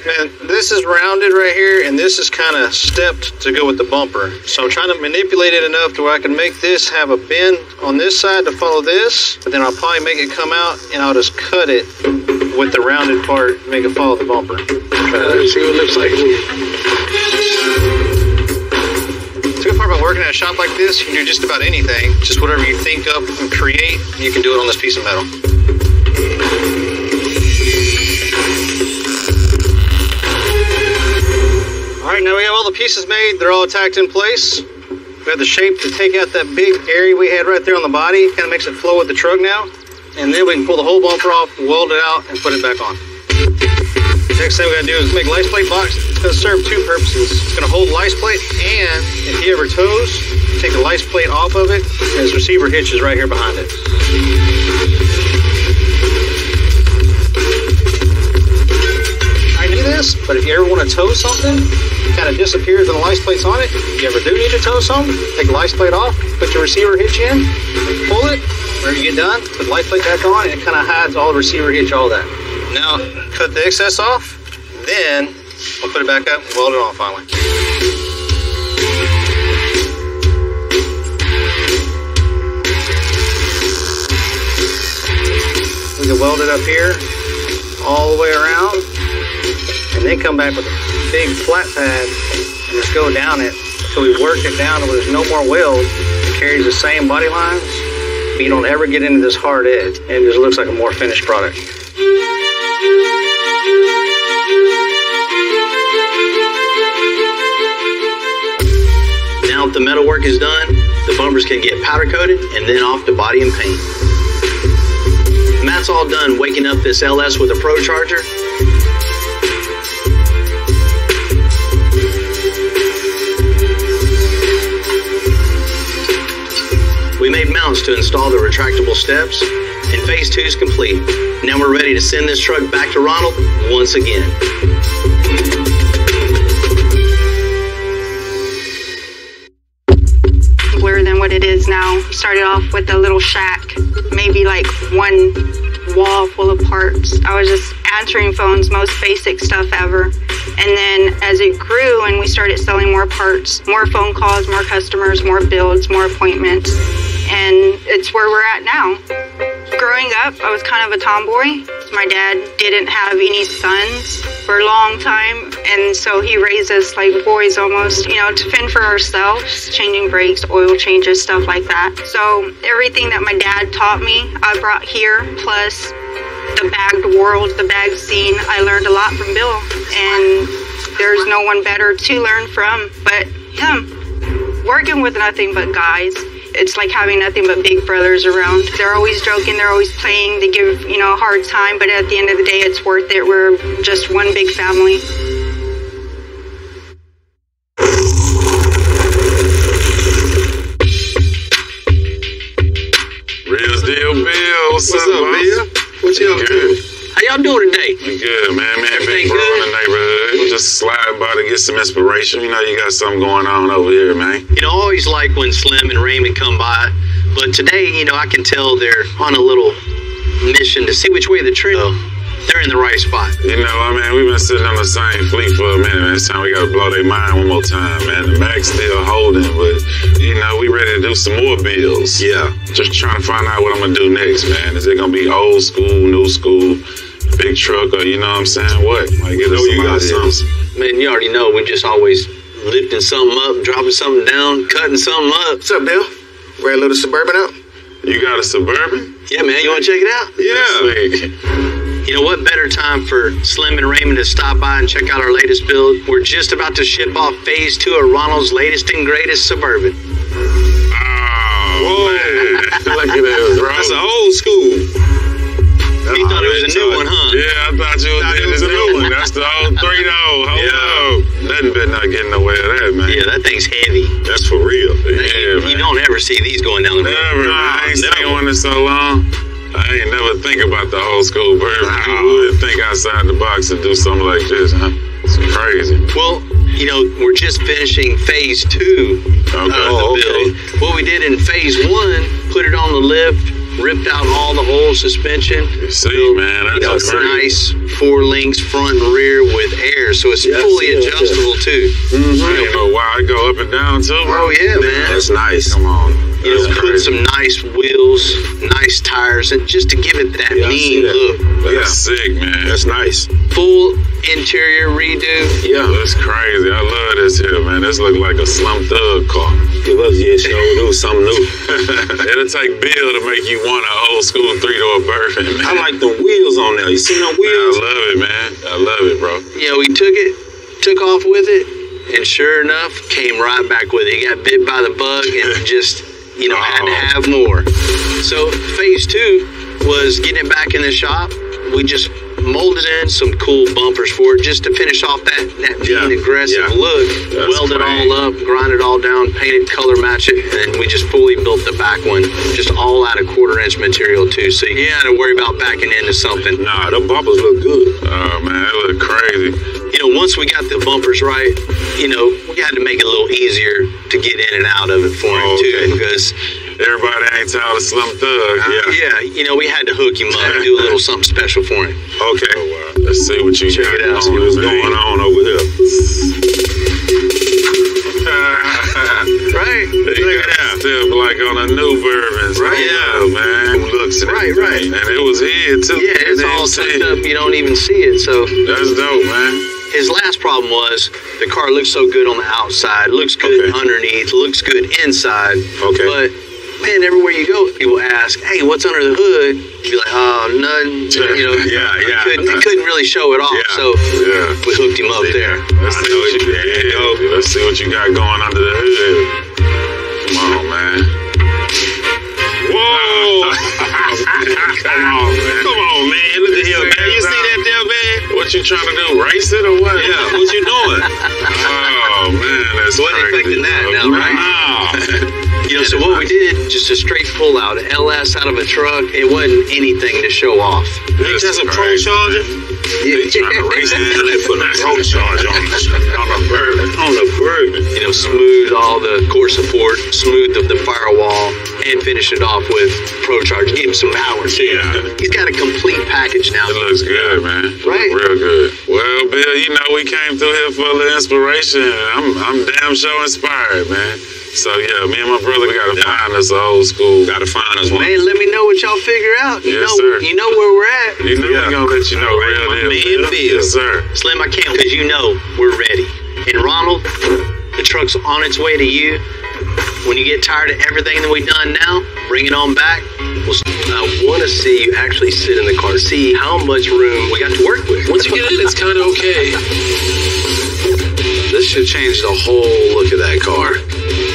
Man, this is rounded right here, and this is kind of stepped to go with the bumper. So I'm trying to manipulate it enough to where I can make this have a bend on this side to follow this, but then I'll probably make it come out, and I'll just cut it with the rounded part, make it follow the bumper. Let's see what it looks like. The good part about working at a shop like this, you can do just about anything. Just whatever you think up and create, you can do it on this piece of metal. Alright, now we have all the pieces made. They're all tacked in place. We have the shape to take out that big area we had right there on the body. Kind of makes it flow with the truck now. And then we can pull the whole bumper off, weld it out, and put it back on. Next thing we gotta do is make a license plate box. It's gonna serve two purposes. It's gonna hold the license plate, and if he ever tows, take the license plate off of it, and his receiver hitch is right here behind it. I knew this, but if you ever want to tow something, it kind of disappears and the license plate's on it. If you ever do need to tow something, take the license plate off, put your receiver hitch in, pull it, whenever you get done, put the license plate back on, and it kind of hides all the receiver hitch, all that. Now, cut the excess off, then I'll put it back up and weld it on finally. We can weld it up here, all the way around, and then come back with a big flat pad and just go down it until we work it down where there's no more weld. It carries the same body lines, but you don't ever get into this hard edge, and it just looks like a more finished product. Now that the metal work is done, the bumpers can get powder coated and then off to body and paint. Matt's all done waking up this LS with a Pro Charger. We made mounts to install the retractable steps, and phase 2 is complete. Now we're ready to send this truck back to Ronald once again. Than what it is now. We started off with a little shack, maybe like one wall full of parts. I was just answering phones, most basic stuff ever. And then as it grew and we started selling more parts, more phone calls, more customers, more builds, more appointments. And it's where we're at now. Growing up, I was kind of a tomboy. My dad didn't have any sons for a long time, and so he raised us like boys almost, to fend for ourselves, changing brakes, oil changes, stuff like that. So everything that my dad taught me, I brought here, plus the bagged world, the bagged scene. I learned a lot from Bill, and there's no one better to learn from but him. Working with nothing but guys, it's like having nothing but big brothers around. They're always joking, they're always playing, they give, a hard time, but at the end of the day, it's worth it. We're just one big family. Real deal, Bill. What's up, Bill? What y'all doing? How y'all doing today? We good, man. Big bro in the neighborhood. We're just sliding by to get some inspiration. You got something going on over here, man. I always like when Slim and Raymond come by, but today, I can tell they're on a little mission to see which way the tree. They're in the right spot. We've been sitting on the same fleet for a minute, man. This time we gotta blow their mind one more time, man. The Mac's still holding, but we ready to do some more builds. Yeah. Just trying to find out what I'm gonna do next, man. Is it gonna be old school, new school, big truck, or what? Like, get us some ideas. Man, you already know we just always lifting something up, dropping something down, cutting something up. What's up, Bill? Ready to load a Suburban out? You got a Suburban? Yeah, man. You want to check it out? Yeah. What better time for Slim and Raymond to stop by and check out our latest build? We're just about to ship off phase 2 of Ronald's latest and greatest Suburban. Oh, man. Look at this, bro. That's an old school. You thought it was a new one, huh? Yeah, I thought it was a new one. That's the old 3-0. Hold on. Nothing better not getting no way of that, man. Yeah, that thing's heavy. That's for real. Yeah, you don't ever see these going down the road. Never, man. I ain't seen one in so long. I ain't never think about the old school bourbon. You would think outside the box and do something like this, huh? It's crazy. Well, we're just finishing phase 2 of the build. What we did in phase 1, put it on the lift, ripped out all the old suspension. You see, man, that's nice 4 links front and rear with air, so it's fully adjustable too. I don't know why I go up and down too, bro. Oh yeah, man. That's nice. Come on. Put some nice wheels, nice tires, and just to give it that mean look. That's sick, man. That's nice. Full interior redo. Yeah, that's crazy. I love this here, man. This look like a Slum Thug car. Give us something new. It'll take Bill to make you want an old school 3-door bourbon, man. I like the wheels on there. You see them wheels? Man, I love it, man. I love it, bro. We took off with it, and sure enough, came right back with it. He got bit by the bug and just, had to have more. So phase 2 was getting it back in the shop. We just molded in some cool bumpers for it just to finish off that mean, aggressive look. Weld it all up, grind it all down, paint it, color match it, and we just fully built the back one. Just all out of 1/4-inch material too, so you had to worry about backing into something. Nah, the bumpers look good. Oh man, they look crazy. You know, once we got the bumpers right, you know, we had to make it a little easier to get in and out of it for him too, because everybody ain't tired of Slim Thug. Yeah, you know, we had to hook him up and do a little something special for him. Okay, let's see what you check it out. See what's going on over here. Right? Look at that. Still like on a new Bourbons. Right? Yeah, man. Looks right. And it was here too. Yeah, it's all tucked up. You don't even see it. So that's dope, man. His last problem was the car looks so good on the outside, looks good underneath, looks good inside. Okay. But man, everywhere you go, people ask, "Hey, what's under the hood?" You'd be like, "Oh, nothing." You know, He couldn't really show it off, so we hooked him up there. Let's see what you got going under the hood. Come on, man. Whoa! Come on, man. Look at him, man. You see that there, man? What you trying to do? Race it or what? Yeah. What you doing? Oh man, that's what expecting that now, right? You know, so what we did, just a straight pull out, LS out of a truck. It wasn't anything to show off. That's a pro charger? They trying to race it and they put a pro charge on the Bourbon. You know, smooth all the core support, smooth the firewall, and finish it off with pro charge. Give him some power too. Yeah. He's got a complete package now. It looks good, man. Right? Real good. Well, Bill, you know we came through here for a little inspiration. I'm damn sure inspired, man. So yeah, me and my brother, we gotta find us an old school. Gotta find us one. Man, let me know what y'all figure out. You know, sir. You know where we're at. You know we're gonna let you know real deal. Yes, sir. Slim, I can't, because you know we're ready. And Ronald, the truck's on its way to you. When you get tired of everything that we've done now, bring it on back. I want to see you actually sit in the car, see how much room we got to work with. Once you get in, it's kind of okay. This should change the whole look of that car.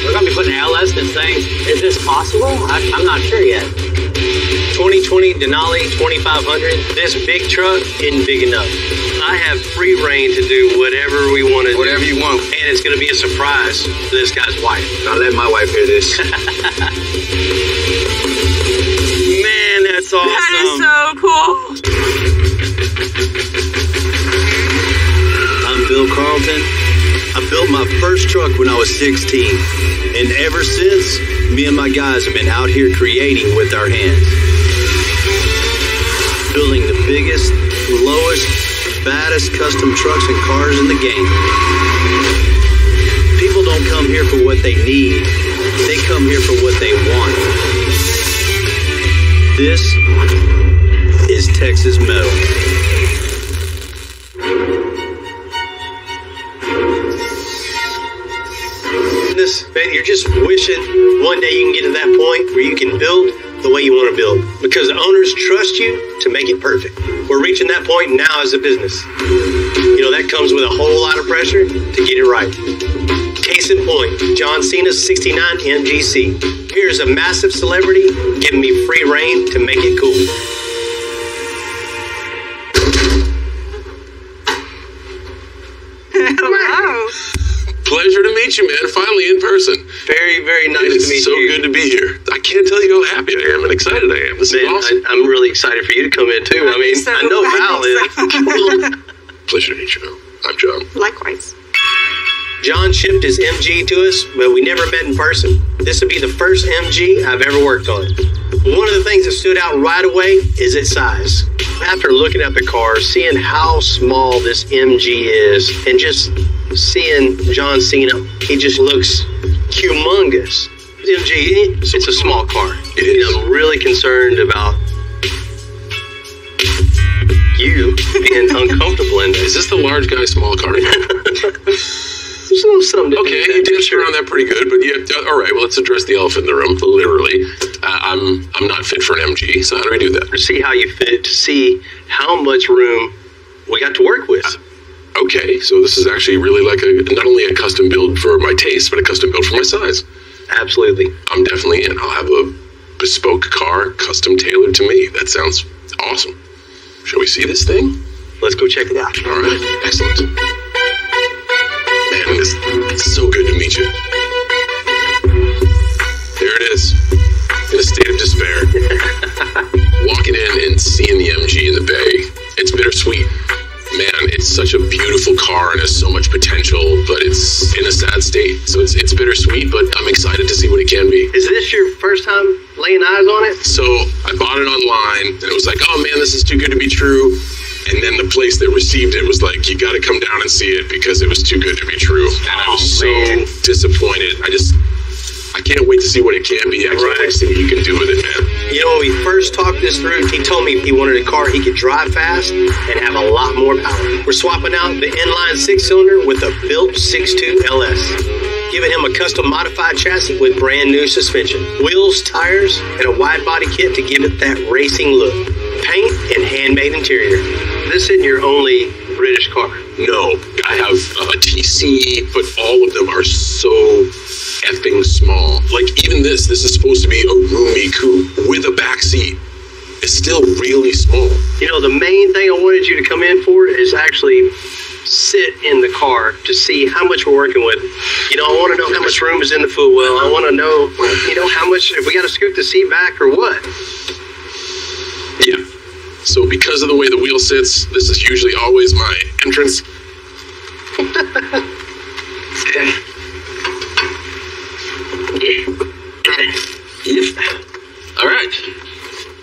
We're going to be putting LS in this thing. Is this possible? I'm not sure yet. 2020 Denali 2500. This big truck isn't big enough. I have free reign to do whatever we want to do. Whatever you want. And it's going to be a surprise to this guy's wife. I'll let my wife hear this. Man, that's awesome. That is so cool. I'm Bill Carlton. I built my first truck when I was 16. And ever since, me and my guys have been out here creating with our hands. Building the biggest, lowest, baddest custom trucks and cars in the game. People don't come here for what they need. They come here for what they want. This is Texas Metal. Man, you're just wishing one day you can get to that point where you can build the way you want to build, because the owners trust you to make it perfect. We're reaching that point now as a business. You know, that comes with a whole lot of pressure to get it right. Case in point, John Cena's 69 MGC. Here's a massive celebrity giving me free reign to make it cool. Hello. Pleasure to meet you, man. Finally in person. Very, very nice to meet you. It's so good to be here. I can't tell you how happy I am and excited I am. This is awesome. I'm really excited for you to come in, too. I mean, I know Val is. Pleasure to meet you. I'm John. Likewise. John shipped his MG to us, but we never met in person. This would be the first MG I've ever worked on. One of the things that stood out right away is its size. After looking at the car, seeing how small this MG is, and just seeing John Cena, he just looks humongous. MG, it's a small car. You know, I'm really concerned about you being uncomfortable in this. Is this the large guy, small car? There's a little something. Okay, you danced around that pretty good, but yeah, all right. Well, let's address the elephant in the room. Literally, I'm not fit for an MG. So how do we do that? See how you fit. To see how much room we got to work with. Okay, so this is actually really like not only a custom build for my taste, but a custom build for my size. Absolutely. I'm definitely in. I'll have a bespoke car, custom tailored to me. That sounds awesome. Shall we see this thing? Let's go check it out. All right, excellent. Man, it's so good to meet you. There it is, in a state of despair. Walking in and seeing the MG in the bay, it's bittersweet. Man, it's such a beautiful car and has so much potential, but it's in a sad state. So it's bittersweet, but I'm excited to see what it can be. Is this your first time laying eyes on it? So I bought it online, and it was like, oh man, this is too good to be true. And then the place that received it was like, you got to come down and see it because it was too good to be true. And I was so disappointed. I can't wait to see what it can be. I can't wait to see what you can do with it, man. You know, when we first talked this through, he told me he wanted a car he could drive fast and have a lot more power. We're swapping out the inline 6-cylinder with a built 6.2 LS, giving him a custom modified chassis with brand new suspension, wheels, tires, and a wide body kit to give it that racing look. Paint and handmade interior. This isn't your only British car. No, I have a TC, but all of them are so effing small. Like even this is supposed to be a roomy coupe with a back seat. It's still really small. You know, the main thing I wanted you to come in for is actually sit in the car to see how much we're working with. You know, I want to know how much room is in the foot well. I want to know, you know, how much, if we got to scoot the seat back or what. Yeah. So because of the way the wheel sits, this is usually always my entrance. All right.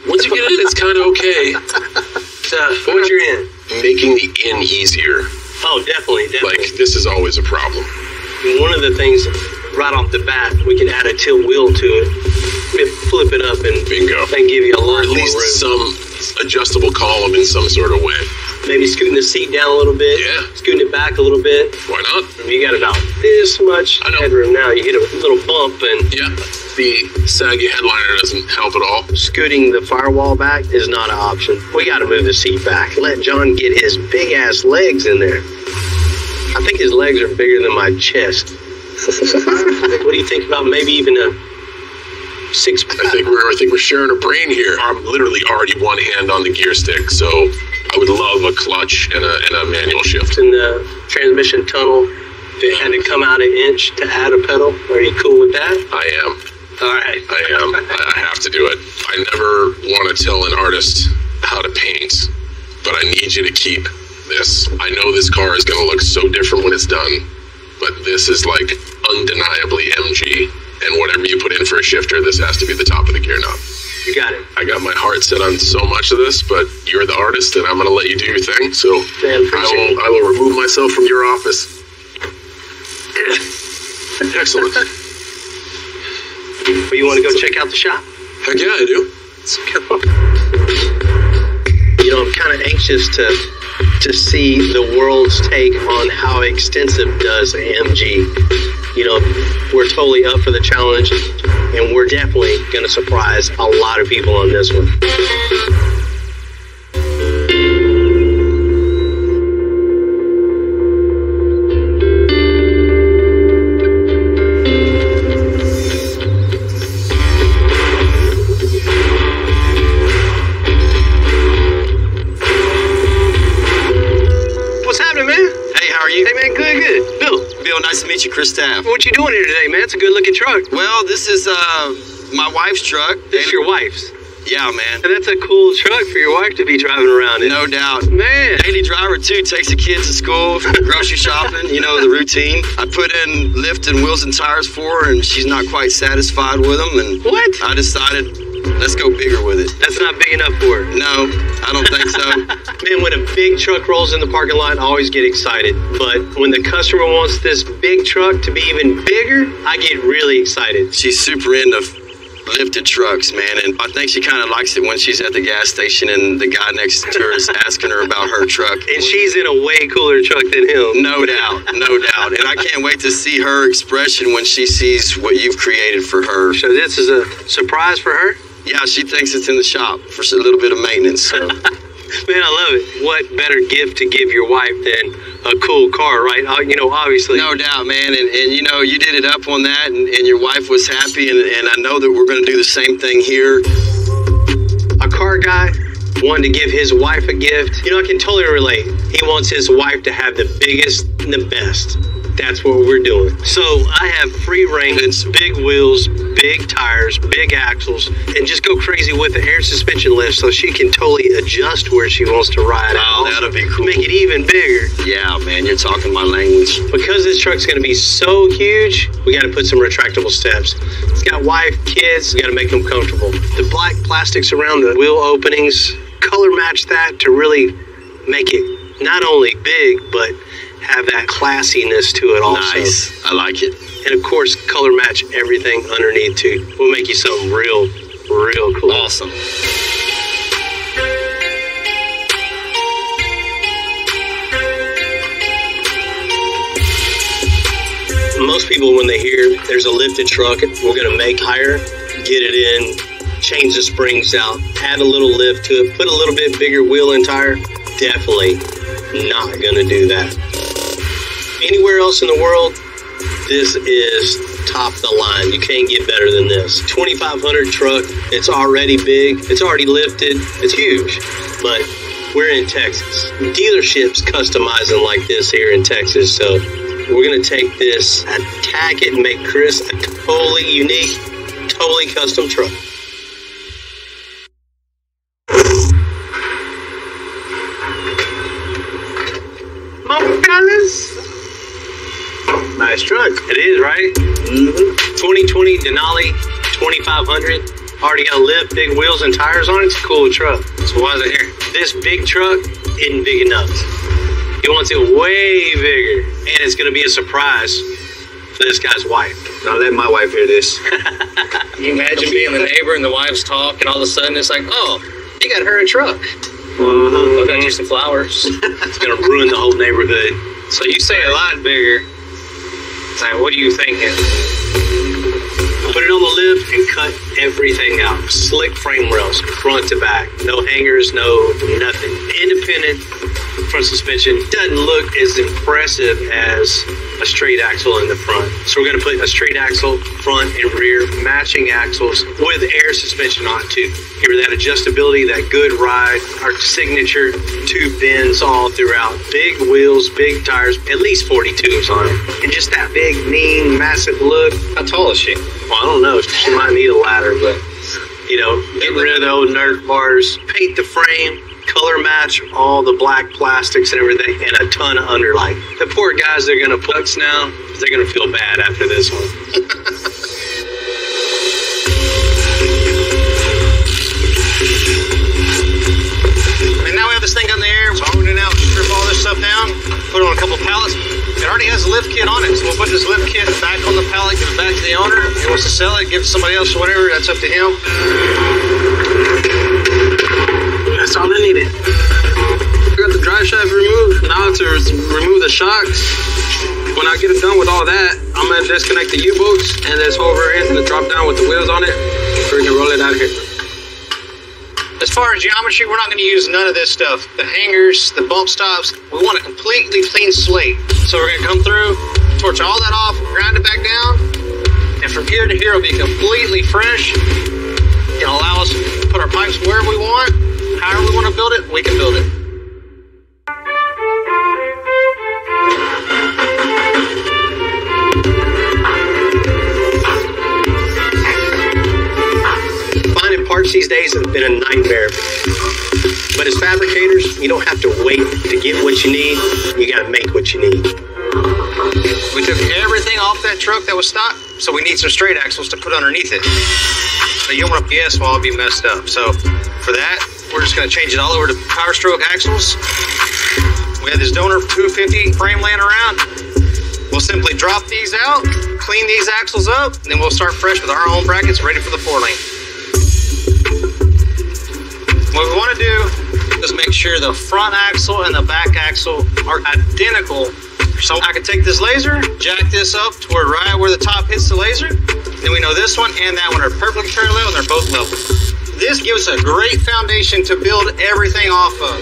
Once you get in, it's kind of okay. Once you're in. Making the in easier. Oh, definitely. Like, this is always a problem. One of the things, right off the bat, we can add a tilt wheel to it. Flip it up and bingo. And give you a lot more room. Or at least some adjustable column in some sort of way. Maybe scooting the seat down a little bit. Yeah. Scooting it back a little bit. Why not? You got about this much headroom now. You hit a little bump and... Yeah. The saggy headliner doesn't help at all. Scooting the firewall back is not an option. We got to move the seat back. Let John get his big-ass legs in there. I think his legs are bigger than my chest. What do you think about maybe even a six-pack? I think we're sharing a brain here. I'm literally already one hand on the gear stick, so I would love a clutch and a manual shift. In the transmission tunnel, if it had to come out an inch to add a pedal, are you cool with that? I am. All right. I am. I have to do it. I never want to tell an artist how to paint, but I need you to keep this. I know this car is going to look so different when it's done, but this is like undeniably MG, and whatever you put in for a shifter, this has to be the top of the gear knob. You got it. I got my heart set on so much of this, but you're the artist, and I'm going to let you do your thing, so I will remove myself from your office. Excellent. But you want to go check out the shop? Heck yeah, I do. Let's go. You know, I'm kind of anxious to see the world's take on how extensive does MG. You know, we're totally up for the challenge, and we're definitely going to surprise a lot of people on this one. Nice to meet you, Chris Staff. What you doing here today, man? It's a good-looking truck. Well, this is my wife's truck. This is your wife's? Yeah, man. And that's a cool truck for your wife to be driving around in. No doubt. Man. Daily driver, too. Takes the kids to school, grocery shopping, you know, the routine. I put in lift and wheels and tires for her, and she's not quite satisfied with them. And what? I decided, let's go bigger with it. That's not big enough for her. No, I don't think so. Man, when a big truck rolls in the parking lot, I always get excited. But when the customer wants this big truck to be even bigger, I get really excited. She's super into lifted trucks, man, and I think she kind of likes it when she's at the gas station and the guy next to her is asking her about her truck. And she's in a way cooler truck than him. No doubt, no doubt. And I can't wait to see her expression when she sees what you've created for her. So this is a surprise for her? Yeah, she thinks it's in the shop for a little bit of maintenance. So. Man, I love it. What better gift to give your wife than a cool car, right? You know, obviously. No doubt, man. And you know, you did it up on that, and your wife was happy, and I know that we're going to do the same thing here. A car guy wanted to give his wife a gift. You know, I can totally relate. He wants his wife to have the biggest and the best. That's what we're doing. So I have free rein, big wheels, big tires, big axles, and just go crazy with the air suspension lift so she can totally adjust where she wants to ride. Oh, that'll be cool. Make it even bigger. Yeah, man, you're talking my language. Because this truck's going to be so huge, we got to put some retractable steps. It's got wife, kids, we got to make them comfortable. The black plastics around the wheel openings, color match that to really make it not only big, but have that classiness to it also. Nice. I like it. And of course, color match everything underneath too. We'll make you something real cool. Awesome. Most people, when they hear there's a lifted truck, we're going to make higher, get it in, change the springs out, add a little lift to it, put a little bit bigger wheel and tire, definitely not going to do that. Anywhere else in the world, this is top of the line. You can't get better than this. 2500 truck, it's already big, it's already lifted, it's huge, but we're in Texas. Dealerships customizing like this here in Texas, so we're going to take this, attack it, and make Chris a totally unique, totally custom truck. Nice truck. It is, right? 2020 Denali 2500. Already got a lift, big wheels and tires on it. It's a cool truck. So why is it here? This big truck isn't big enough. He wants it way bigger. And it's going to be a surprise for this guy's wife. Don't let my wife hear this. Can you imagine being the neighbor and the wives talk and all of a sudden it's like, oh, you got her a truck. I got you some flowers. It's going to ruin the whole neighborhood. So you say a lot bigger. It's like, what are you thinking? Put it on the lift and cut everything out. Slick frame rails, front to back. No hangers, no nothing. Independent front suspension. Doesn't look as impressive as a straight axle in the front. So we're going to put a straight axle, front and rear, matching axles with air suspension on it too. Give her that adjustability, that good ride, our signature 2 bends all throughout. Big wheels, big tires, at least 42s on it. And just that big, mean, massive look. How tall is she? Well, I don't know. She might need a ladder, but, you know, getting rid of the old Nerf bars, paint the frame, color match all the black plastics and everything, and a ton of underlight. The poor guys, they're going to put now, they're going to feel bad after this one. And now we have this thing up in the air. So I'm going to now strip all this stuff down, put it on a couple pallets. It already has a lift kit on it, so we'll put this lift kit back on the pallet, give it back to the owner. If he wants to sell it, give it to somebody else or whatever, that's up to him. That's all I needed. We got the drive shaft removed. Now to remove the shocks. When I get it done with all that, I'm going to disconnect the U-bolts and this whole rear end to drop down with the wheels on it so we can roll it out of here. As far as geometry, we're not going to use none of this stuff. The hangers, the bump stops, we want a completely clean slate. So we're going to come through, torch all that off, grind it back down, and from here to here it'll be completely fresh. It'll allow us to put our pipes wherever we want, however we want to build it, we can build it. Finding parts these days has been a nightmare. But as fabricators, you don't have to wait to get what you need. You got to make what you need. We took everything off that truck that was stock, so we need some straight axles to put underneath it. So you don't want to PS while it'll be messed up. So for that, we're just going to change it all over to Power Stroke axles. We have this donor 250 frame laying around. We'll simply drop these out, clean these axles up, and then we'll start fresh with our own brackets ready for the 4-lane. What we want to do is make sure the front axle and the back axle are identical. So I can take this laser, jack this up to right where the top hits the laser. Then we know this one and that one are perfectly parallel and they're both level. This gives us a great foundation to build everything off of.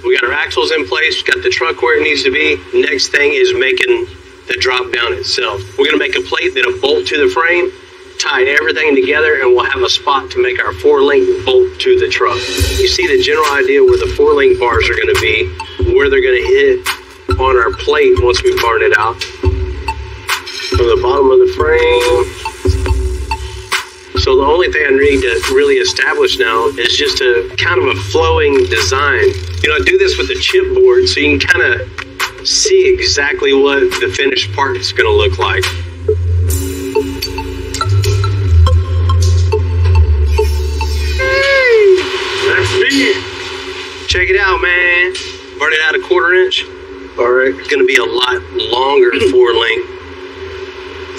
We got our axles in place, got the truck where it needs to be. Next thing is making the drop down itself. We're going to make a plate that'll bolt to the frame, tie everything together, and we'll have a spot to make our 4-link bolt to the truck. You see the general idea where the 4-link bars are going to be, where they're going to hit on our plate once we burn it out. From the bottom of the frame. So the only thing I need to really establish now is just a kind of a flowing design. You know, I do this with the chipboard so you can kind of see exactly what the finished part is going to look like. That's me. Check it out, man. Burn it out a 1/4 inch. All right. It's going to be a lot longer 4-link,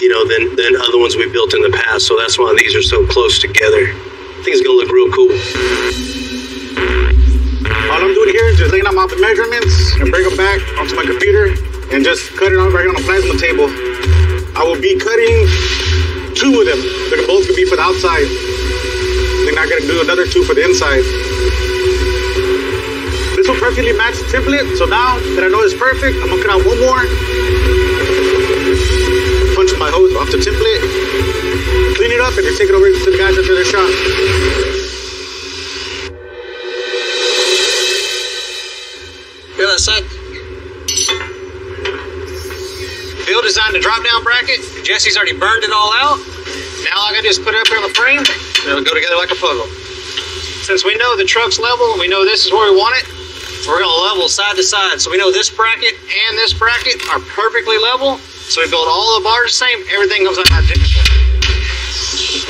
you know, than other ones we built in the past. So that's why these are so close together. I think it's going to look real cool. All I'm doing here is just laying out my measurements and bring them back onto my computer and just cut it out right on the plasma table. I will be cutting 2 of them. They're both going to be for the outside. Then I'm going to do another 2 for the inside. This will perfectly match the template. So now that I know it's perfect, I'm going to cut out 1 more. Punch my hose off the template. Clean it up and then take it over to the guys after their shop. Feel that side? Bill designed a drop-down bracket. Jesse's already burned it all out. Now all I gotta do is put it up here on the frame. It'll go together like a puzzle. Since we know the truck's level, we know this is where we want it, we're gonna level side to side. So we know this bracket and this bracket are perfectly level. So we build all the bars the same. Everything goes out identical.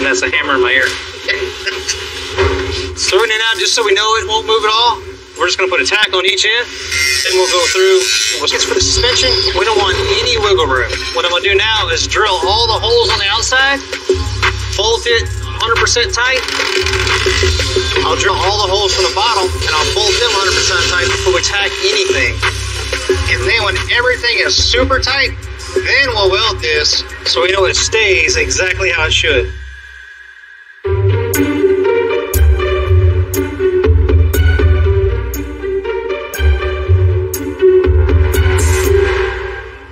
And that's a hammer in my ear. So now, just so we know it won't move at all, we're just going to put a tack on each end. Then we'll go through. It's for the suspension. We don't want any wiggle room. What I'm going to do now is drill all the holes on the outside, bolt it 100% tight. I'll drill all the holes from the bottom, and I'll bolt them 100% tight before we tack anything. And then when everything is super tight, then we'll weld this so we know it stays exactly how it should.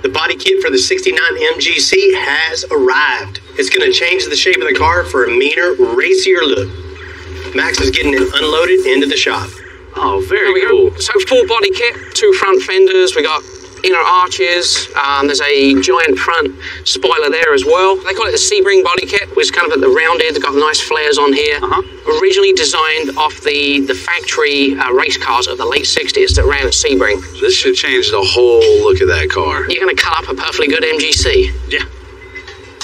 The body kit for the 69 MGC has arrived. It's going to change the shape of the car for a meaner, racier look. Max is getting it unloaded into the shop. Oh, very cool. So full body kit, 2 front fenders, we got inner arches, there's a giant front spoiler there as well. They call it the Sebring body kit, which is kind of at the rounded, they've got nice flares on here. Originally designed off the factory race cars of the late 60s that ran at Sebring. This should change the whole look of that car. You're going to cut up a perfectly good MGC. Yeah.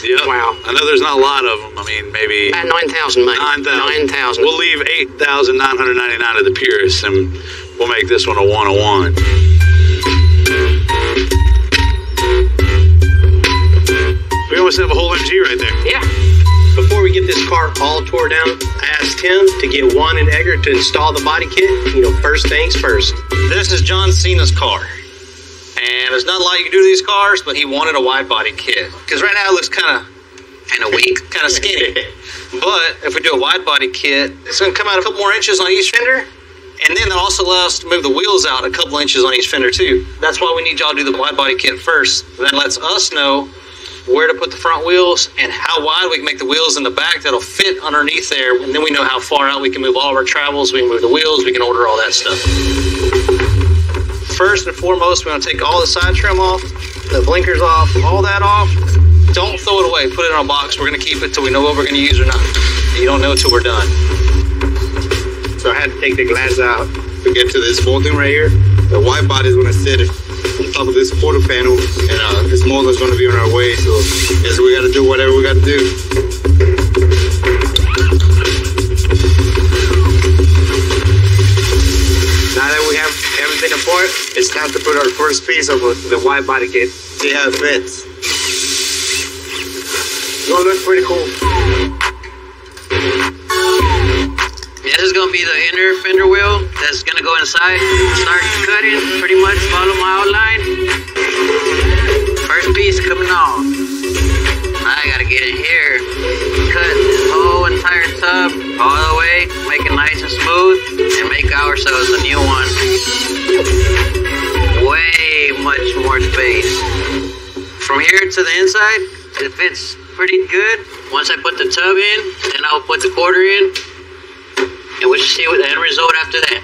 Yeah. Wow. I know there's not a lot of them. I mean, maybe... About 9,000, mate. 9,000. We'll leave 8,999 to the purists, and we'll make this one a 101. We almost have a whole MG right there. Yeah. Before we get this car all tore down, I asked him to get Juan and Edgar to install the body kit. You know, first things first. This is John Cena's car. And there's not a lot you can do to these cars, but he wanted a wide body kit. Because right now it looks kind of weak, kind of skinny. But if we do a wide body kit, it's going to come out a couple more inches on each fender. And then that also allows us to move the wheels out a couple inches on each fender too. That's why we need y'all to do the wide body kit first. That lets us know where to put the front wheels and how wide we can make the wheels in the back that'll fit underneath there. And then we know how far out we can move all of our travels. We can move the wheels. We can order all that stuff. First and foremost, we're going to take all the side trim off, the blinkers off, all that off. Don't throw it away. Put it in a box. We're going to keep it till we know what we're going to use or not. You don't know till we're done. So I had to take the glass out to get to this molding right here. The white body is going to sit on top of this quarter panel, and this mold is going to be on our way. So yes, we got to do whatever we got to do. Now that we have everything apart, it's time to put our first piece of the white body kit. See how it fits. It's going to look pretty cool. This is going to be the inner fender wheel that's going to go inside. Start cutting, pretty much follow my outline. First piece coming off. I got to get in here, cut this whole entire tub all the way, make it nice and smooth, and make ourselves a new one. Way much more space. From here to the inside, it fits pretty good. Once I put the tub in, then I'll put the quarter in, and we'll see what the end result after that.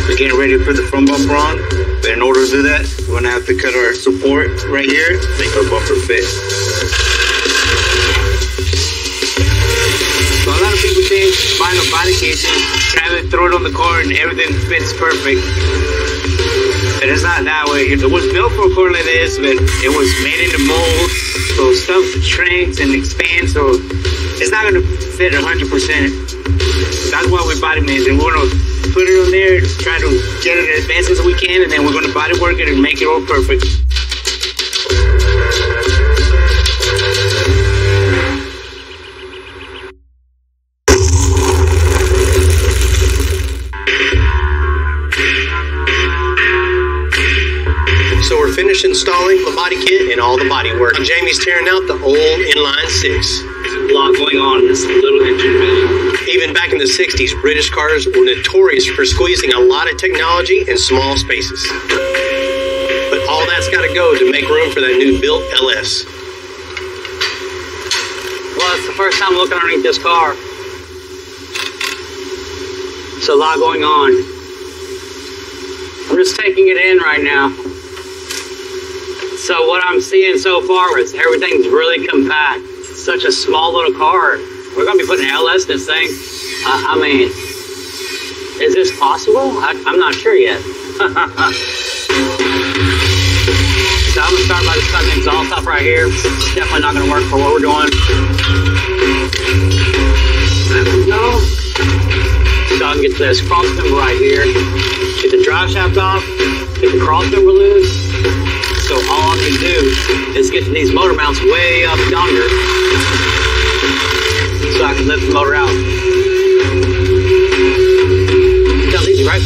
We're getting ready to put the front bumper on, but in order to do that, we're gonna have to cut our support right here, make our bumper fit. So a lot of people think buying a body kit, grab it, throw it on the car, and everything fits perfect. But it's not that way. It was built for a car like this, but it was made in the mold, so stuff shrinks and expands, so it's not gonna fit 100%. That's why we body made it, and we're gonna put it on there, try to get it as best as we can, and then we're gonna body work it and make it all perfect. So we're finished installing the body kit and all the body work. Jamie's tearing out the old inline 6. There's a lot going on in this little engine bay. Even back in the 60s, British cars were notorious for squeezing a lot of technology in small spaces. But all that's got to go to make room for that new built LS. Well, it's the first time looking underneath this car. There's a lot going on. I'm just taking it in right now. So what I'm seeing so far is everything's really compact. It's such a small little car. We're going to be putting LS in this thing. I mean, is this possible? I'm not sure yet. So I'm going to start by just cutting the exhaust off right here. It's definitely not going to work for what we're doing. There we go. So I can get this cross member right here. Get the drive shaft off. Get the cross member loose. So all I'm going to do is get these motor mounts way up yonder so I can lift the motor out. That's easy, right?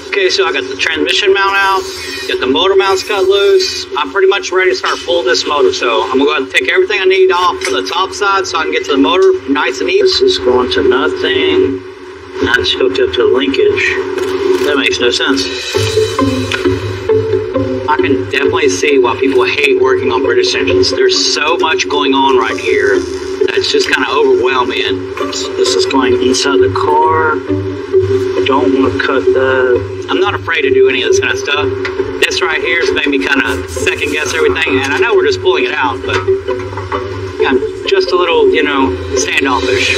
Okay, so I got the transmission mount out, got the motor mounts cut loose. I'm pretty much ready to start pulling this motor. So I'm going to go ahead and take everything I need off from the top side so I can get to the motor nice and easy. This is going to nothing. That's hooked up to the linkage. That makes no sense. I can definitely see why people hate working on British engines. There's so much going on right here that's just kind of overwhelming. So this is going inside the car. Don't want to cut that. I'm not afraid to do any of this kind of stuff. This right here has made me kind of second guess everything, and I know we're just pulling it out, but I'm just a little, standoffish.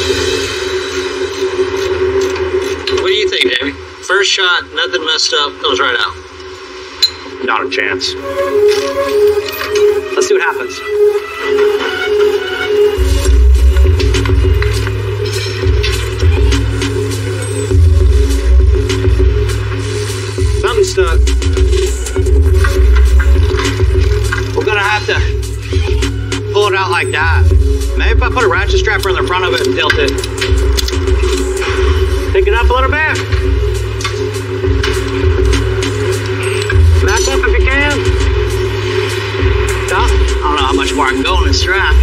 What do you think, Davey? First shot, nothing messed up, comes right out. Not a chance. Let's see what happens. Something's stuck. We're gonna have to pull it out like that. Maybe if I put a ratchet strap around the front of it and tilt it. Pick it up a little bit. Back up if you can. Stop. I don't know how much more I can go on this strap.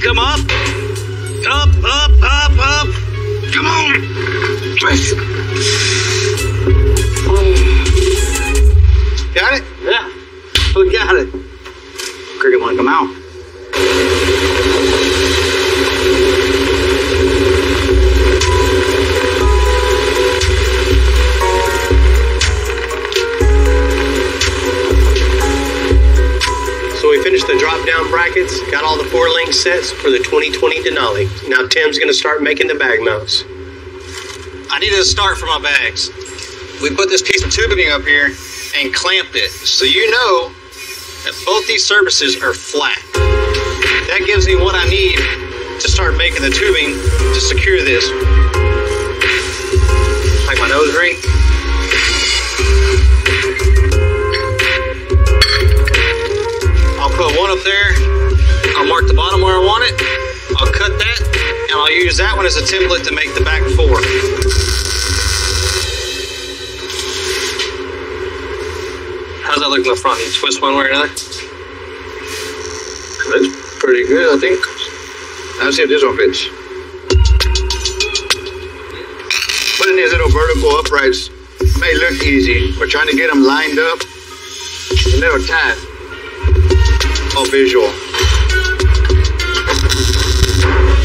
Come up. Up, up, up, up. Come on. Got it? Yeah. We got it. Cricket want to come out. So we finished the drop-down brackets, got all the 4-link sets for the 2020 Denali. Now Tim's going to start making the bag mounts. I needed a start for my bags. We put this piece of tubing up here and clamped it, so you know that both these surfaces are flat. That gives me what I need to start making the tubing to secure this. Like my nose ring. I'll put one up there. I'll mark the bottom where I want it. I'll cut that, and I'll use that one as a template to make the back 4. How's that look in the front? You twist one way or another? Looks pretty good, I think. Let's see if this one fits. Putting these little vertical uprights may look easy, but trying to get them lined up A little tight. All visual.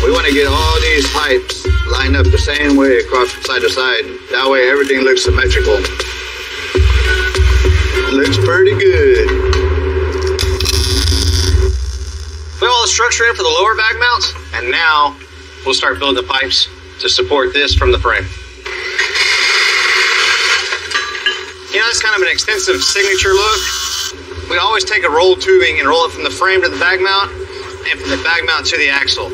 We want to get all these pipes lined up the same way across side to side. That way everything looks symmetrical. Looks pretty good. Put all the structure in for the lower bag mounts, and now we'll start building the pipes to support this from the frame. You know, it's kind of an extensive signature look. We always take a roll tubing and roll it from the frame to the bag mount, and from the bag mount to the axle.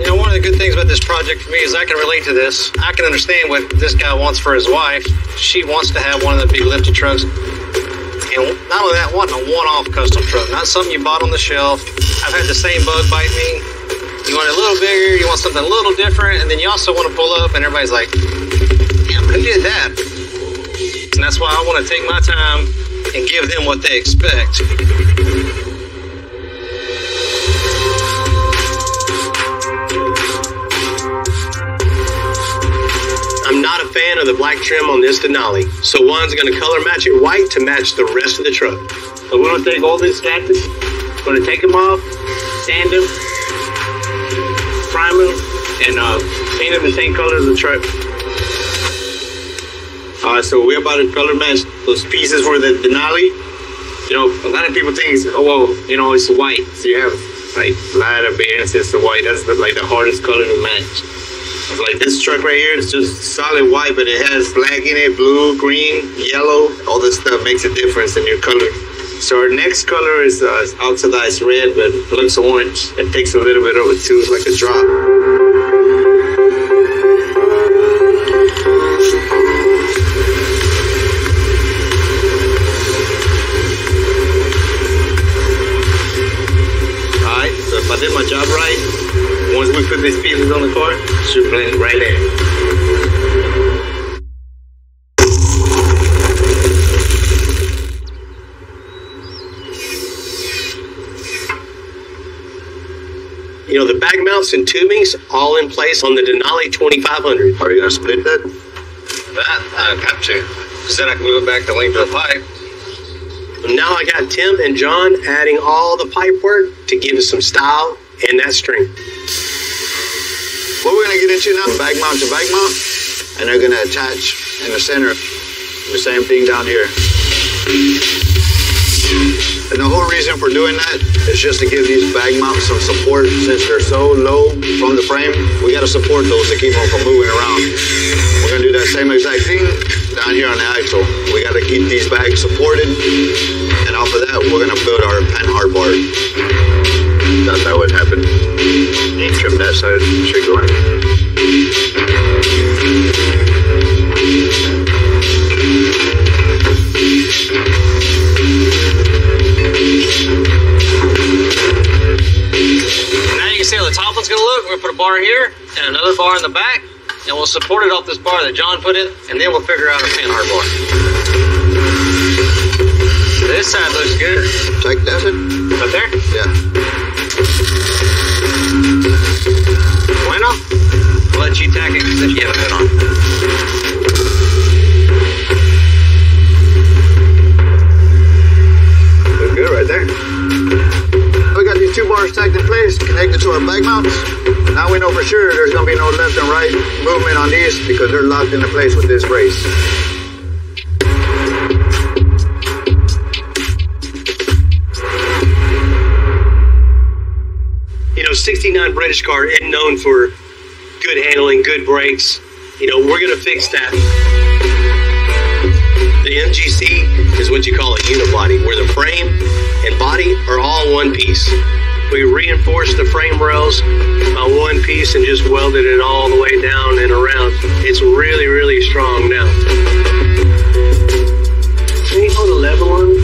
You know, one of the good things about this project for me is I can relate to this. I can understand what this guy wants for his wife. She wants to have one of the big lifted trucks. And not only that, wanting a one-off custom truck, not something you bought on the shelf. I've had the same bug bite me. You want it a little bigger, you want something a little different, and then you also want to pull up and everybody's like, damn, who did that? And that's why I want to take my time and give them what they expect. I'm not a fan of the black trim on this Denali, so Juan's going to color match it white to match the rest of the truck. So we're going to take all these gaskets, going to take them off, sand them, prime them, and paint them the same color as the truck. So we're about to color match those pieces for the Denali. You know, a lot of people think, oh, well, you know, it's white. So you have like a lot of bands, it's the white. That's like the hardest color to match. Like this truck right here, it's just solid white, but it has black in it, blue, green, yellow. All this stuff makes a difference in your color. So our next color is oxidized red, but it looks orange. It takes a little bit of it too, it's like a drop. Alright, so if I did my job right, once we put these pieces on the car, it should blend right in. You know, the bag mounts and tubings all in place on the Denali 2500. Are you going to split that? That I got to, because then I can move it back the length of the pipe. And now I got Tim and John adding all the pipe work to give us some style and that strength. What we're going to get into now, bag mount to bag mount, and they're going to attach in the center. The same thing down here. And the whole reason for doing that is just to give these bag mounts some support. Since they're so low from the frame, we got to support those to keep them from moving around. We're going to do that same exact thing down here on the axle. We got to keep these bags supported, and off of that, we're going to build our pan hard bar. Thought that would happen. Ain't trimmed that side, should go in. Now you can see how the top one's going to look. We're going to put a bar here and another bar in the back, and we'll support it off this bar that John put in, and then we'll figure out our pan hard bar. This side looks good. Check that it. Right there? Yeah. Bueno, I'll let you tack it since you have a hood on. Look good right there. We got these two bars tacked in place, connected to our bag mounts. Now we know for sure there's going to be no left and right movement on these because they're locked into place with this brace. You know, 69 British car isn't known for good handling, good brakes. You know, we're going to fix that. The MGC is what you call a unibody, where the frame and body are all one piece. We reinforced the frame rails by one piece and just welded it all the way down and around. It's really, really strong now. Can you hold a level on it?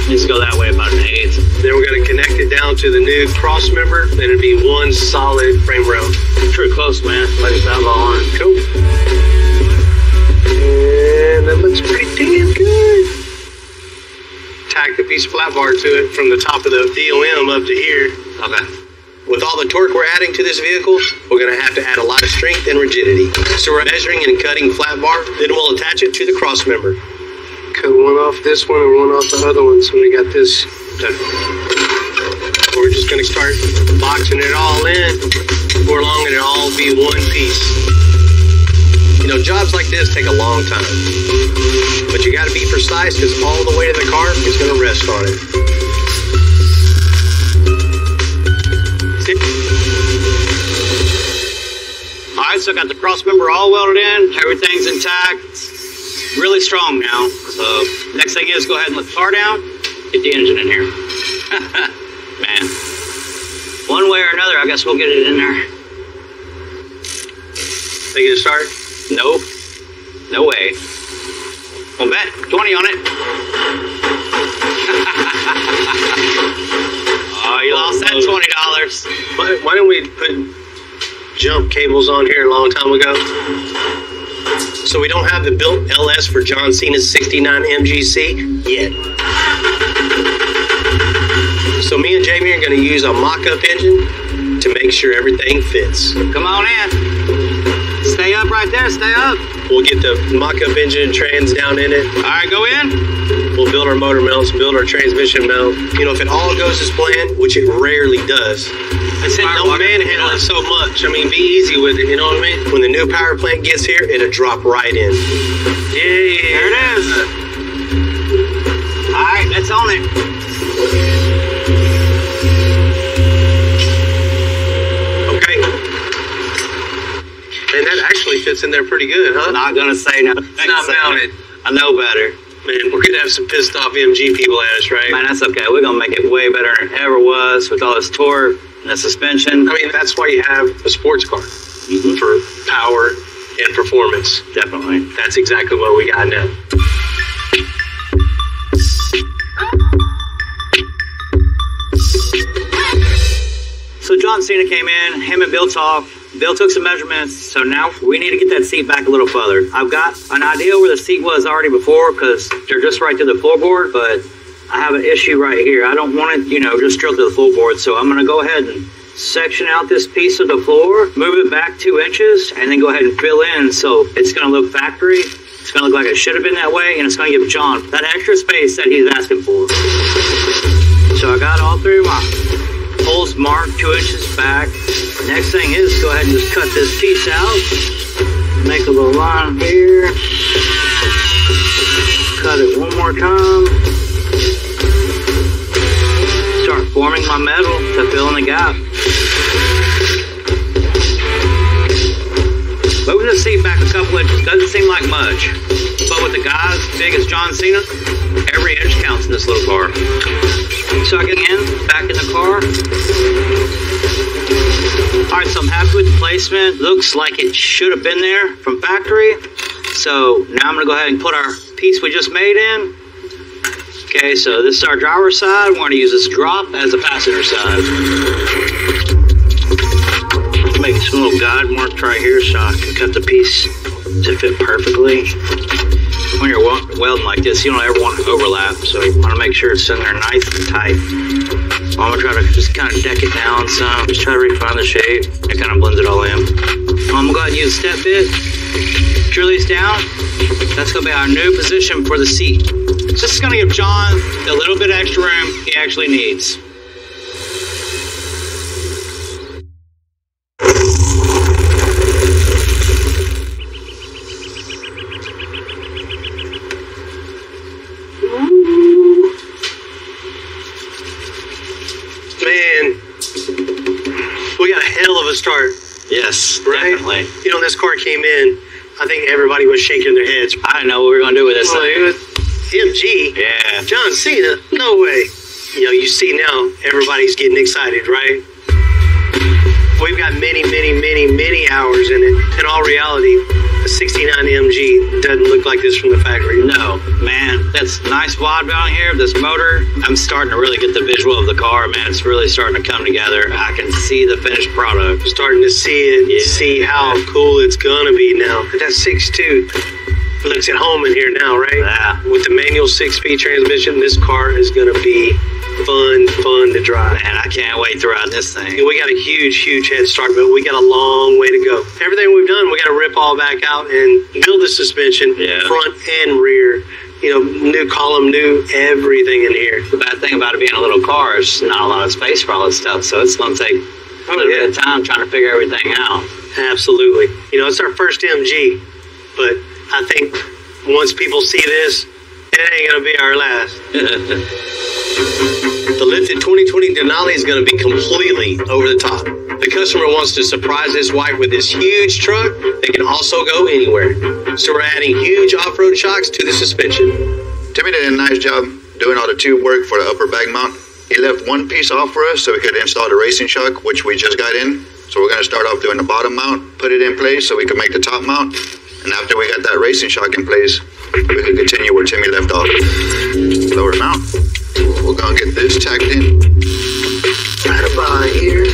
Just go that way about an eighth. Then we're going to connect it down to the new cross member, and it'll be one solid frame rail. Pretty close, man. Like it's all on. Cool. And that looks pretty damn good. Tack the piece of flat bar to it from the top of the DOM up to here. Okay. With all the torque we're adding to this vehicle, we're going to have to add a lot of strength and rigidity. So we're measuring and cutting flat bar, then we'll attach it to the cross member. Cut one off this one and one off the other one, so we got this. We're just going to start boxing it all in. Before long, it'll all be one piece. You know, jobs like this take a long time. But you got to be precise because all the weight of the car is going to rest on it. All right, so I got the cross member all welded in. Everything's intact. Really strong now. So next thing is go ahead and let the car down. Get the engine in here. Man, one way or another, I guess we'll get it in there. Think it'll start? Nope. No way. Well, bet 20 on it. Oh, you lost that $20. Why didn't we put jump cables on here a long time ago? So we don't have the built LS for John Cena's 69 MGC yet. So me and Jamie are going to use a mock-up engine to make sure everything fits. Come on in. Stay up right there. Stay up. We'll get the mock-up engine and trans down in it. All right, go in. We'll build our motor mounts, build our transmission mount. You know, if it all goes as planned, which it rarely does, don't manhandle it so much. I mean, be easy with it, you know what I mean? When the new power plant gets here, it'll drop right in. Yeah. There it is. All right, that's on it. Okay. And that actually fits in there pretty good, huh? Not gonna say no. It's not mounted. I know better. Man, we're gonna have some pissed off MG people at us, right? Man, that's okay. We're gonna make it way better than it ever was with all this torque and the suspension. I mean, that's why you have a sports car for power and performance. Definitely. That's exactly what we got now. So John Cena came in, him and Bill talked. Bill took some measurements, so now we need to get that seat back a little further. I've got an idea where the seat was already before because they're just right to the floorboard, but I have an issue right here. I don't want it, just drilled to the floorboard, so I'm going to go ahead and section out this piece of the floor, move it back 2 inches, and then go ahead and fill in so it's going to look factory. It's going to look like it should have been that way, and it's going to give John that extra space that he's asking for. So I got all 3 of my holes marked 2 inches back. Next thing is go ahead and just cut this piece out. Make a little line here. Cut it one more time. Start forming my metal to fill in the gap. Moving the seat back a couple inches doesn't seem like much, but with the guy as big as John Cena, every inch counts in this little car. So I get in, back in the car. Alright, so I'm happy with the placement. Looks like it should have been there from factory. So now I'm going to go ahead and put our piece we just made in. Okay, so this is our driver's side. We're going to use this drop as the passenger side. Make some little guide marks right here so I can cut the piece to fit perfectly. When you're welding like this, you don't ever want to overlap, so you want to make sure it's in there nice and tight. So I'm going to try to just kind of deck it down some, just try to refine the shape. It kind of blends it all in. I'm going to go ahead and use a step bit, drill these down. That's going to be our new position for the seat. So this is going to give John a little bit extra room he actually needs. Man, we got a hell of a start. Yes, right? Definitely. You know, when this car came in, I think everybody was shaking their heads. I didn't know what we were going to do with this thing. MG? Yeah. John Cena? No way. You see now, everybody's getting excited, right? We've got many hours in it. In all reality, a 69 MG doesn't look like this from the factory. No, man, that's nice wide down here. This motor, I'm starting to really get the visual of the car, man. It's really starting to come together. I can see the finished product. Starting to see it, see how cool it's gonna be now. That 6.2 looks at home in here now, right? Yeah. With the manual 6-speed transmission, this car is gonna be fun to drive. Man, I can't wait to ride this thing. We got a huge head start, but we got a long way to go. Everything we've done, we got to rip all back out and build the suspension, front and rear. You know, new column, new everything in here. The bad thing about it being a little car is not a lot of space for all this stuff, so it's going to take a little bit of time trying to figure everything out. Absolutely. You know, it's our first MG, but I think once people see this, it ain't going to be our last. The lifted 2020 Denali is going to be completely over the top. The customer wants to surprise his wife with this huge truck that can also go anywhere. So we're adding huge off-road shocks to the suspension. Timmy did a nice job doing all the tube work for the upper bag mount. He left one piece off for us so we could install the racing shock, which we just got in. So we're going to start off doing the bottom mount, put it in place so we can make the top mount. And after we got that racing shock in place, we could continue where Timmy left off. Lower the mount. We're going to get this tacked in right about here.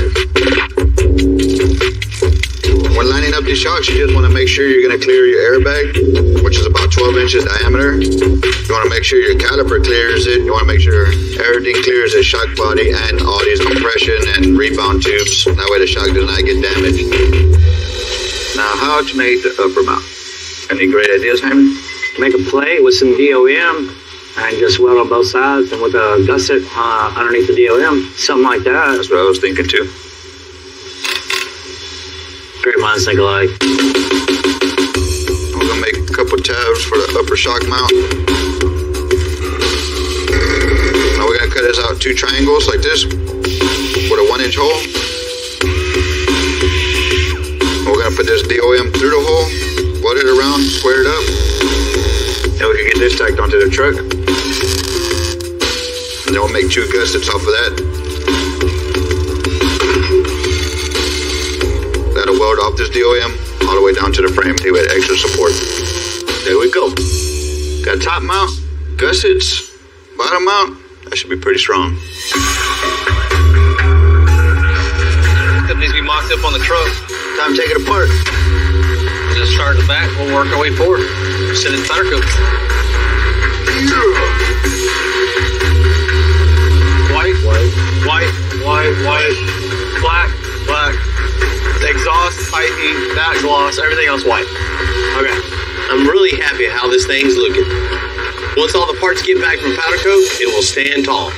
When lining up these shocks, you just want to make sure you're going to clear your airbag, which is about 12 inches diameter. You want to make sure your caliper clears it. You want to make sure everything clears the shock body and all these compression and rebound tubes. That way the shock does not get damaged. Now, how to make the upper mount? Any great ideas, Hyman? Make a plate with some DOM and just weld on both sides and with a gusset underneath the DOM. Something like that. That's what I was thinking too. Great minds think alike. We're gonna make a couple tabs for the upper shock mount. Now we're gonna cut this out 2 triangles like this with a 1-inch hole. And we're gonna put this DOM through the hole, weld it around, square it up, and we can get this tacked onto the truck. And then we'll make 2 gussets off of that. That'll weld off this DOM all the way down to the frame to get extra support. There we go. Got top mount, gussets, bottom mount. That should be pretty strong. That needs to be mocked up on the truck. Time to take it apart. Just start in the back, we'll work our way forward. Send it in powder coat. White, black. Exhaust, piping, back gloss, everything else white. Okay. I'm really happy how this thing's looking. Once all the parts get back from powder coat, it will stand tall.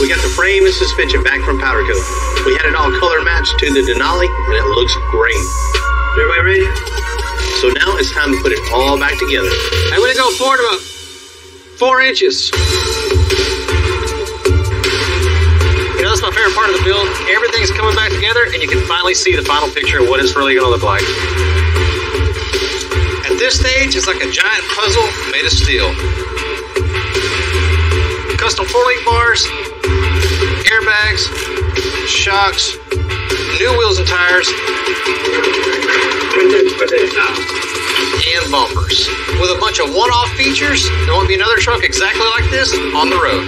We got the frame and suspension back from powder coat. We had it all color matched to the Denali, and it looks great. Everybody ready? So now it's time to put it all back together. I'm going to go forward about 4 inches. You know, that's my favorite part of the build. Everything's coming back together, and you can finally see the final picture of what it's really going to look like. At this stage, it's like a giant puzzle made of steel. Custom 4-link bars, airbags, shocks, new wheels and tires, and bumpers. With a bunch of one-off features, there won't be another truck exactly like this on the road.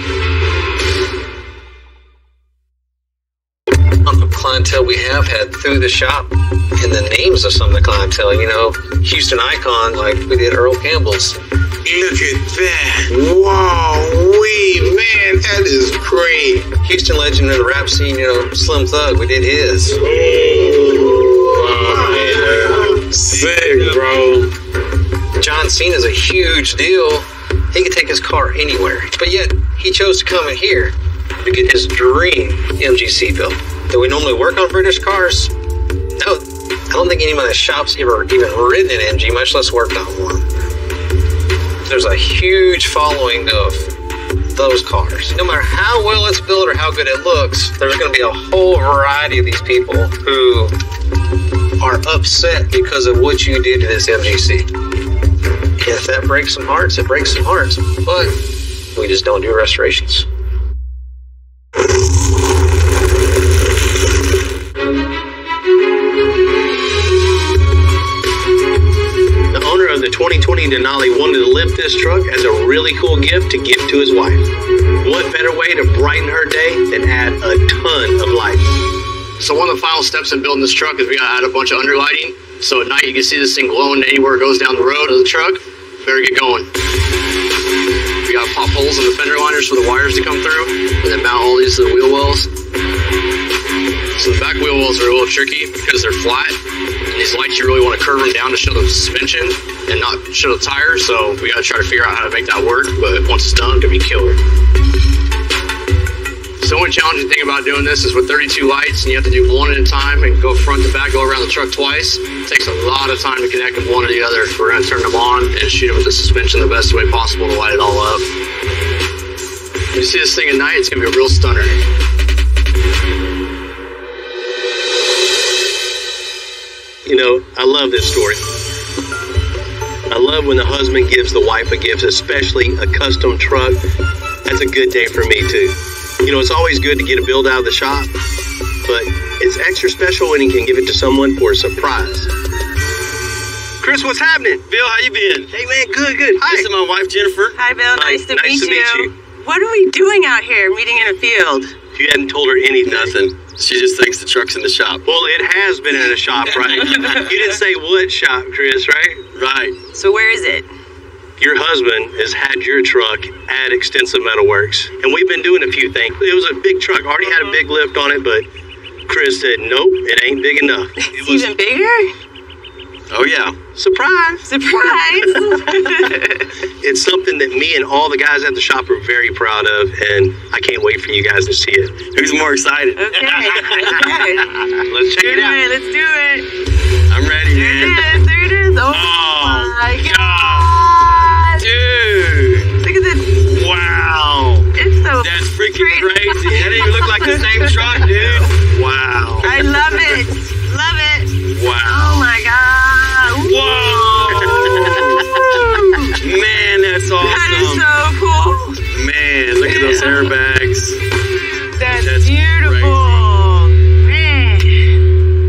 The clientele we have had through the shop and the names of some of the clientele, you know, Houston icon, like we did Earl Campbell's. Look at that. Wow-wee, man, that is great. Houston legend in the rap scene, you know, Slim Thug, we did his. Oh, sick, bro. John Cena's a huge deal. He could take his car anywhere, but yet he chose to come in here to get his dream MGC built. Do we normally work on British cars? No, I don't think anyone in the shop's ever even ridden an MG, much less worked on one. There's a huge following of those cars. No matter how well it's built or how good it looks, there's going to be a whole variety of these people who are upset because of what you did to this MGC. If that breaks some hearts, it breaks some hearts. But we just don't do restorations. The owner of the 2020 Denali wanted to lift this truck as a really cool gift to give to his wife. What better way to brighten her day than add a ton of light? So one of the final steps in building this truck is we gotta add a bunch of underlighting. So at night you can see this thing glowing anywhere it goes down the road of the truck. Better get going. We gotta pop holes in the fender liners for the wires to come through, and then mount all these to the wheel wells. So the back wheel wells are a little tricky because they're flat, and these lights you really want to curve them down to show the suspension and not show the tires. So we gotta try to figure out how to make that work. But once it's done, it's gonna be killer. The only challenging thing about doing this is with 32 lights, and you have to do one at a time and go front to back, go around the truck twice. It takes a lot of time to connect them one to the other. We're going to turn them on and shoot them with the suspension the best way possible to light it all up. When you see this thing at night, it's going to be a real stunner. You know, I love this story. I love when the husband gives the wife a gift, especially a custom truck. That's a good day for me, too. You know, it's always good to get a build out of the shop, but it's extra special when you can give it to someone for a surprise. Chris, what's happening? Bill, how you been? Hey, man, good. Hi. This is my wife, Jennifer. Hi, Bill. Hi. Nice to meet you. What are we doing out here, meeting in a field? You hadn't told her anything. Nothing. She just thinks the truck's in the shop. Well, it has been in a shop, right? You didn't say what shop, Chris, right? Right. So where is it? Your husband has had your truck at Extensive Metalworks, and we've been doing a few things. It was a big truck, already had a big lift on it, but Chris said, nope, it ain't big enough. It's even bigger? Oh, yeah. Surprise. Surprise. It's something that me and all the guys at the shop are very proud of, and I can't wait for you guys to see it. Who's more excited? Okay. Let's check it out. Let's do it. I'm ready, man. There it is. Oh my God. Dude. Look at this. Wow. It's so That's freaking crazy. That didn't even look like the same truck, dude. Wow. I love it. Love it. Wow. Oh my God. Whoa. Man, that's awesome. That is so cool. Man, look at those airbags. That's beautiful. Man.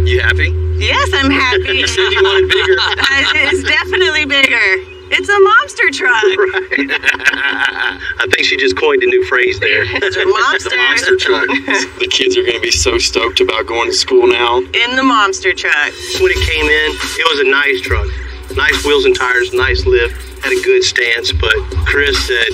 You happy? Yes, I'm happy. You said you wanted bigger. It's definitely bigger. It's a monster truck. Right. I think she just coined a new phrase there. It's a monster. The monster truck. The kids are going to be so stoked about going to school now. In the monster truck. When it came in, it was a nice truck. Nice wheels and tires, nice lift, had a good stance, but Chris said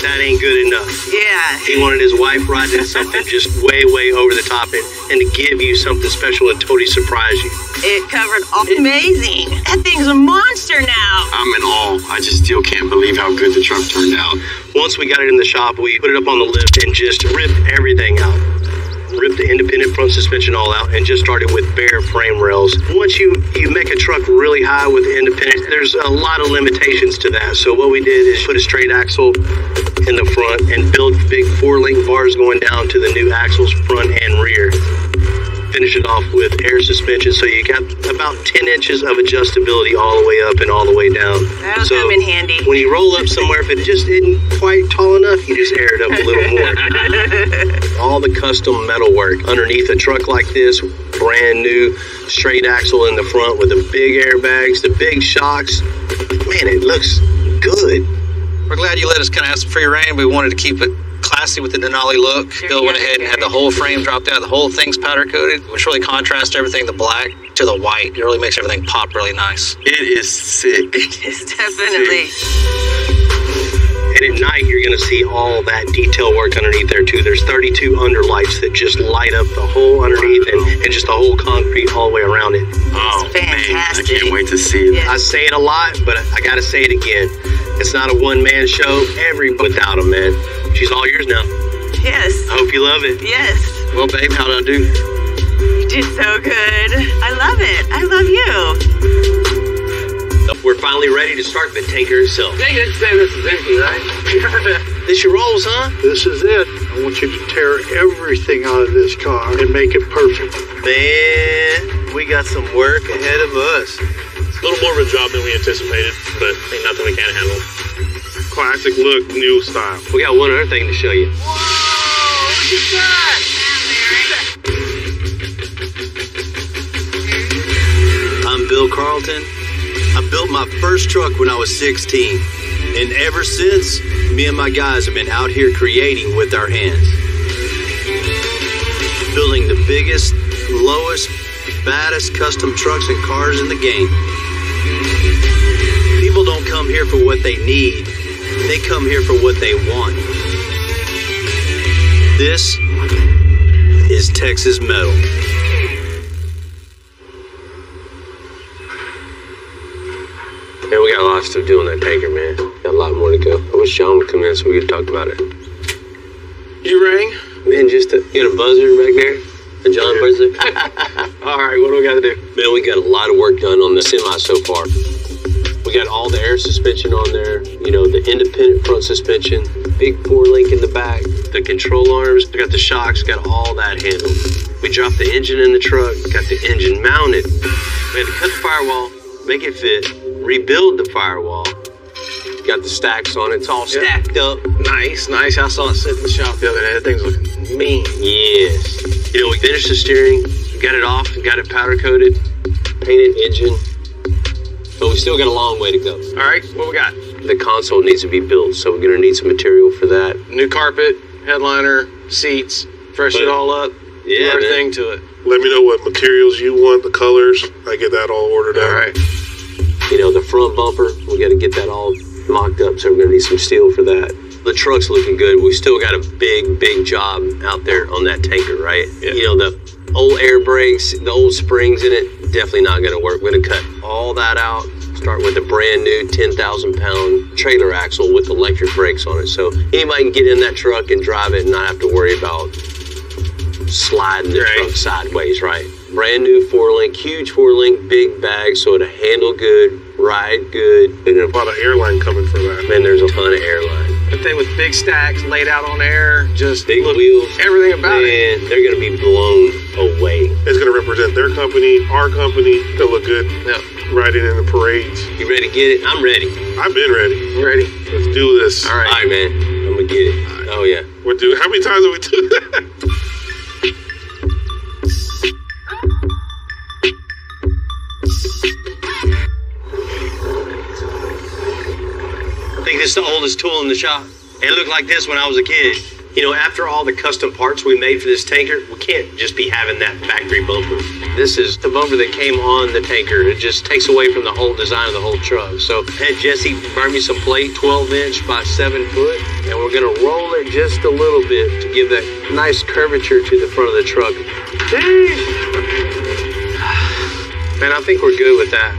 that ain't good enough. Yeah. He wanted his wife riding something just way over the top and to give you something special and totally surprise you. It covered all. Amazing. That thing's a monster now. I'm in awe. I just still can't believe how good the truck turned out. Once we got it in the shop, we put it up on the lift and just ripped everything out. Ripped the independent front suspension all out and just started with bare frame rails. Once you make a truck really high with the independent, there's a lot of limitations to that. So what we did is put a straight axle in the front and build big 4-link bars going down to the new axles front and rear. Finish it off with air suspension, so you got about 10 inches of adjustability all the way up and all the way down. That'll come in handy. When you roll up somewhere, if it just isn't quite tall enough, you just air it up a little more. All the custom metal work underneath a truck like this, brand new straight axle in the front with the big airbags, the big shocks. Man, it looks good. We're glad you let us kind of have some free reign. We wanted to keep it classy with the Denali look. Bill went ahead and had the whole frame dropped out. The whole thing's powder coated, which really contrasts everything, the black to the white. It really makes everything pop really nice. It is sick. It's definitely. And at night, you're going to see all that detail work underneath there, too. There's 32 underlights that just light up the whole underneath and just the whole concrete all the way around it. Oh, fantastic. Man, I can't wait to see it. I say it a lot, but I got to say it again. It's not a one-man show. Everybody without him, man. She's all yours now. Yes. I hope you love it. Yes. Well, babe, how'd I do? You did so good. I love it. I love you. We're finally ready to start, but take her itself. They didn't say this is empty, right? This your rolls, huh? This is it. I want you to tear everything out of this car and make it perfect. Man, we got some work ahead of us. It's a little more of a job than we anticipated, but ain't nothing we can't handle. Classic look, new style. We got one other thing to show you. Whoa, look at that. I'm Bill Carlton. I built my first truck when I was 16. And ever since, me and my guys have been out here creating with our hands. Building the biggest, lowest, baddest custom trucks and cars in the game. People don't come here for what they need. They come here for what they want. This is Texas Metal. Man, we got a lot of stuff doing that tanker, man. Got a lot more to go. I wish John would come in so we could talk about it. You rang? Man, just to get a buzzer back there. A John buzzer. All right, what do we got to do? Man, we got a lot of work done on the semi so far. We got all the air suspension on there, you know, the independent front suspension, big 4-link in the back, the control arms, we got the shocks, got all that handled. We dropped the engine in the truck, got the engine mounted. We had to cut the firewall, make it fit, rebuild the firewall. Got the stacks on it, it's all stacked up. Nice. I saw it sit in the shop the other day. That thing's looking mean. Yes. You know, we finished the steering, got it off, got it powder coated, painted engine. But we still got a long way to go. All right, what we got? The console needs to be built, so we're gonna need some material for that. New carpet, headliner, seats, fresh it all up. Yeah, do everything to it. Let me know what materials you want, the colors. I get that all ordered out. All right. You know, the front bumper, we gotta get that all mocked up, so we're gonna need some steel for that. The truck's looking good. We still got a big job out there on that tanker, right? Yeah. You know, the old air brakes, the old springs in it, definitely not gonna work. We're gonna cut all that out, start with a brand new 10,000-pound trailer axle with electric brakes on it. So anybody can get in that truck and drive it and not have to worry about sliding the truck sideways, right? Brand new 4-link, huge 4-link, big bag, so it'll handle good, ride good. And a lot of airline coming for that. Man, there's a ton of airline. The thing with big stacks laid out on air, just big wheels, everything about it. Man, they're gonna be blown away. It's gonna represent their company, our company. They'll look good. Yep. Riding in the parades. You ready to get it? I'm ready. I've been ready. I'm ready. Let's do this. All right. All right, man. I'm gonna get it. Right. Oh yeah. How many times have we do that? I think this is the oldest tool in the shop. It looked like this when I was a kid. You know, after all the custom parts we made for this tanker, we can't just be having that factory bumper. This is the bumper that came on the tanker. It just takes away from the whole design of the whole truck. So I had Jesse burn me some plate, 12-inch by 7 foot, and we're gonna roll it just a little bit to give that nice curvature to the front of the truck. Man, I think we're good with that.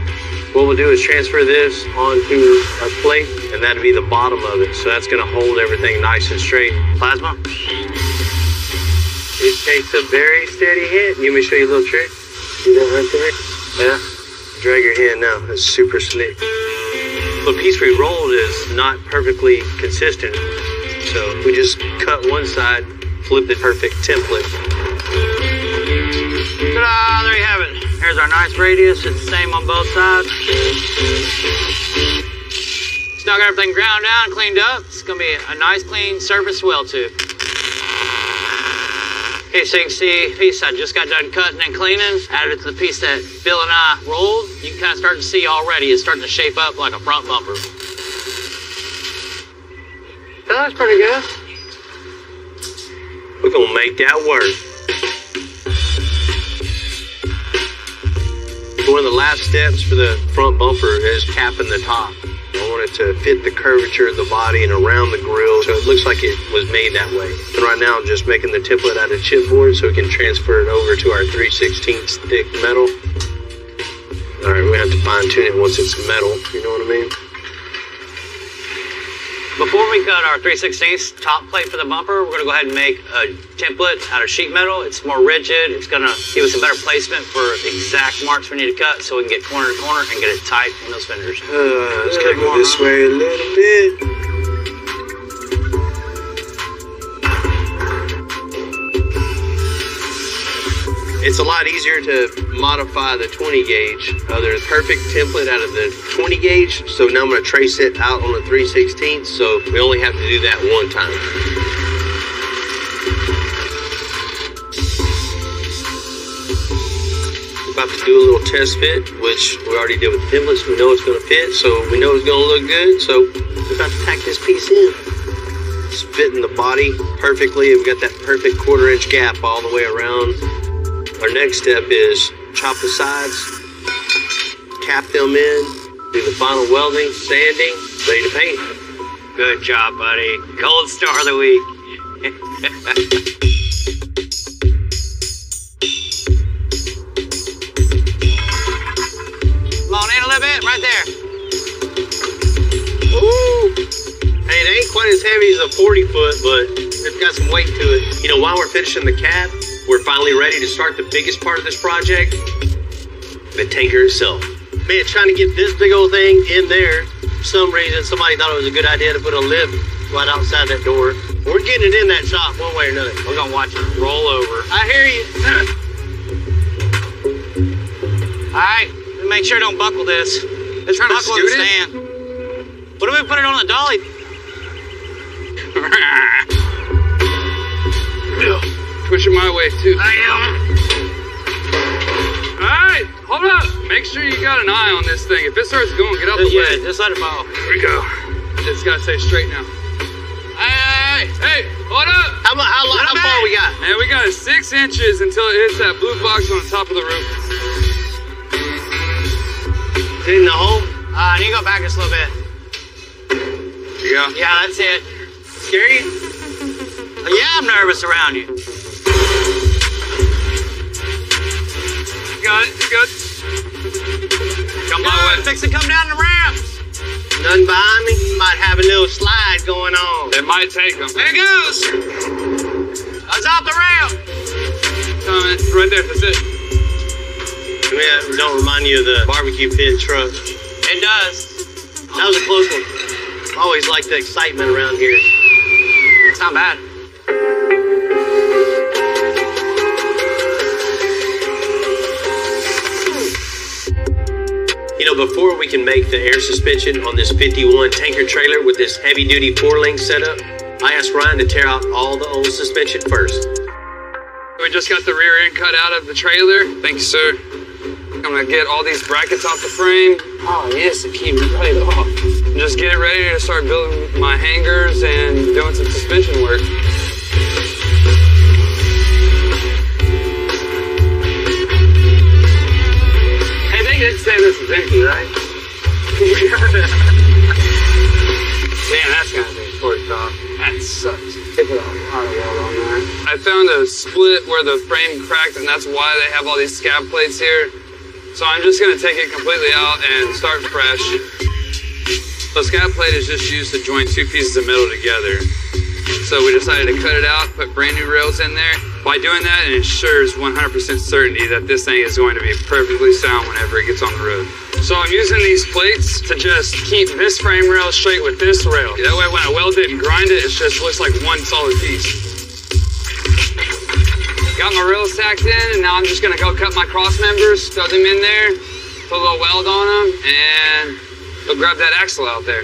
What we'll do is transfer this onto a plate, and that'll be the bottom of it. So that's gonna hold everything nice and straight. Plasma? It takes a very steady hit. You want me to show you a little trick? See that right there? Yeah. Drag your hand now. That's super slick. The piece we rolled is not perfectly consistent. So we just cut one side, flip the perfect template. Ta-da! There you have it. Here's our nice radius. It's the same on both sides. Still got everything ground down, cleaned up. It's going to be a nice, clean surface well tube. Okay, so you can see the piece I just got done cutting and cleaning. Added it to the piece that Bill and I rolled. You can kind of start to see already it's starting to shape up like a front bumper. That's pretty good. We're going to make that work. One of the last steps for the front bumper is capping the top. I want it to fit the curvature of the body and around the grill, so it looks like it was made that way. And right now I'm just making the template out of chipboard so we can transfer it over to our 3/16 thick metal. All right, we have to fine tune it once it's metal, you know what I mean? Before we cut our 3/16 top plate for the bumper, we're going to go ahead and make a template out of sheet metal. It's more rigid. It's going to give us a better placement for the exact marks we need to cut so we can get corner to corner and get it tight in those fenders. Let's kind of go this way a little bit. It's a lot easier to modify the 20 gauge. There's a perfect template out of the 20 gauge, so now I'm going to trace it out on the 3/16, so we only have to do that one time. About to do a little test fit, which we already did with the templates. We know it's going to fit, so we know it's going to look good, so we're about to tack this piece in. It's fitting the body perfectly. We've got that perfect 1/4 inch gap all the way around. Our next step is chop the sides, cap them in, do the final welding, sanding, ready to paint. Good job, buddy. Gold star of the week. Come on in a little bit, right there. Ooh! Hey, it ain't quite as heavy as a 40-foot, but it's got some weight to it. You know, while we're finishing the cab, we're finally ready to start the biggest part of this project, the tanker itself. Man, trying to get this big old thing in there, for some reason, somebody thought it was a good idea to put a lift right outside that door. We're getting it in that shop one way or another. We're gonna watch it roll over. I hear you. All right, make sure don't buckle this. They're trying to Buckle scoot the it? stand. What do we put it on the dolly? Push it my way, too. I am. All right, hold up. Make sure you got an eye on this thing. If it starts going, get out the way. Just let it fall. Here we go. It's got to stay straight now. Hey, hold up. How far we got? Man, we got 6 inches until it hits that blue box on the top of the roof. In the hole? I need to go back just a little bit. Yeah. Yeah, that's it. Scare you? Yeah, I'm nervous around you. Got it. Good. Come my way. Fix it. Come down the ramps. Nothing behind me. Might have a little slide going on. It might take them. There it goes. That's off the ramp. Coming. Right there. That's it. Man, don't remind you of the barbecue pit truck. It does. That was a close one. Always like the excitement around here. It's not bad. You know, before we can make the air suspension on this 51 tanker trailer with this heavy-duty 4-link setup, I asked Ryan to tear out all the old suspension first. We just got the rear end cut out of the trailer. Thank you, sir. I'm gonna get all these brackets off the frame. Oh, yes, it keeps right off. Just get it ready to start building my hangers and doing some suspension work. Hey, they did say this is empty, right? Damn, that's gonna be torqued off. That sucks. They put a lot of weld on there. I found a split where the frame cracked, and that's why they have all these scab plates here. So I'm just gonna take it completely out and start fresh. The scab plate is just used to join 2 pieces of metal together. So we decided to cut it out, put brand new rails in there. By doing that, it ensures 100% certainty that this thing is going to be perfectly sound whenever it gets on the road. So I'm using these plates to just keep this frame rail straight with this rail. That way when I weld it and grind it, it just looks like one solid piece. Got my rails tacked in, and now I'm just gonna go cut my cross members, throw them in there, put a little weld on them, and go grab that axle out there.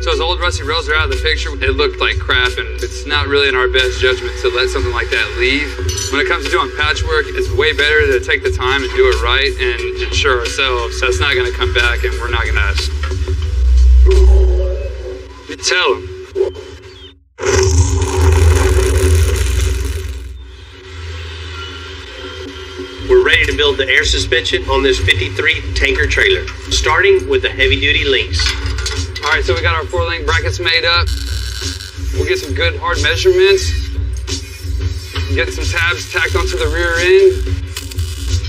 So as old rusty rails are out of the picture, it looked like crap, and it's not really in our best judgment to let something like that leave. When it comes to doing patchwork, it's way better to take the time and do it right and ensure ourselves that's not gonna come back and we're not gonna ask. You tell them. We're ready to build the air suspension on this 53 tanker trailer, starting with the heavy-duty links. All right, so we got our 4-link brackets made up. We'll get some good hard measurements. Get some tabs tacked onto the rear end.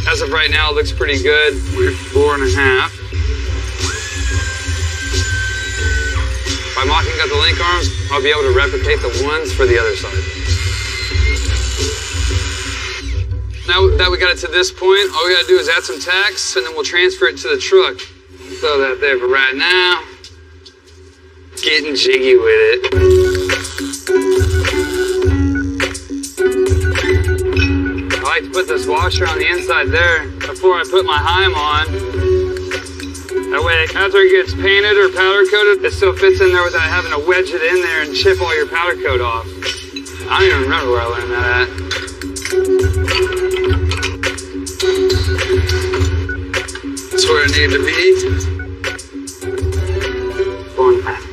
As of right now, it looks pretty good. We're 4.5. By mocking up the link arms, I'll be able to replicate the ones for the other side. Now that we got it to this point, all we gotta do is add some tacks, and then we'll transfer it to the truck. Throw that there for right now. Getting jiggy with it. I like to put this washer on the inside there before I put my heim on. That way, after it gets painted or powder coated, it still fits in there without having to wedge it in there and chip all your powder coat off. I don't even remember where I learned that at. That's where I need to be. 4.5.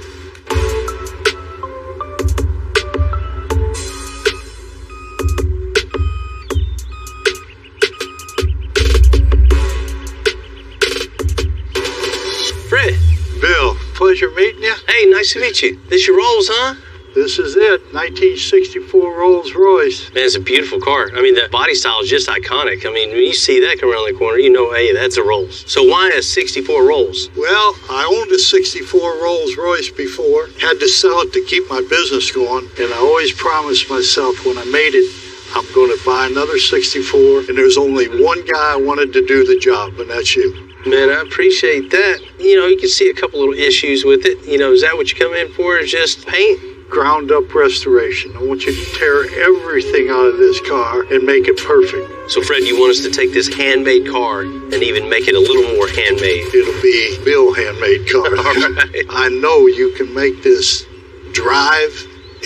Nice to meet you. This your Rolls, huh? This is it, 1964 Rolls Royce. Man, it's a beautiful car. I mean, the body style is just iconic. I mean, when you see that come around the corner, you know, hey, that's a Rolls. So why a 64 Rolls? Well, I owned a 64 Rolls Royce before. Had to sell it to keep my business going. And I always promised myself when I made it, I'm going to buy another 64. And there's only one guy I wanted to do the job, and that's you. Man, I appreciate that. You know, you can see a couple little issues with it. You know, is that what you come in for, is just paint? Ground up restoration. I want you to tear everything out of this car and make it perfect. So Fred, you want us to take this handmade car and even make it a little more handmade? It'll be Bill handmade car. Right. I know you can make this drive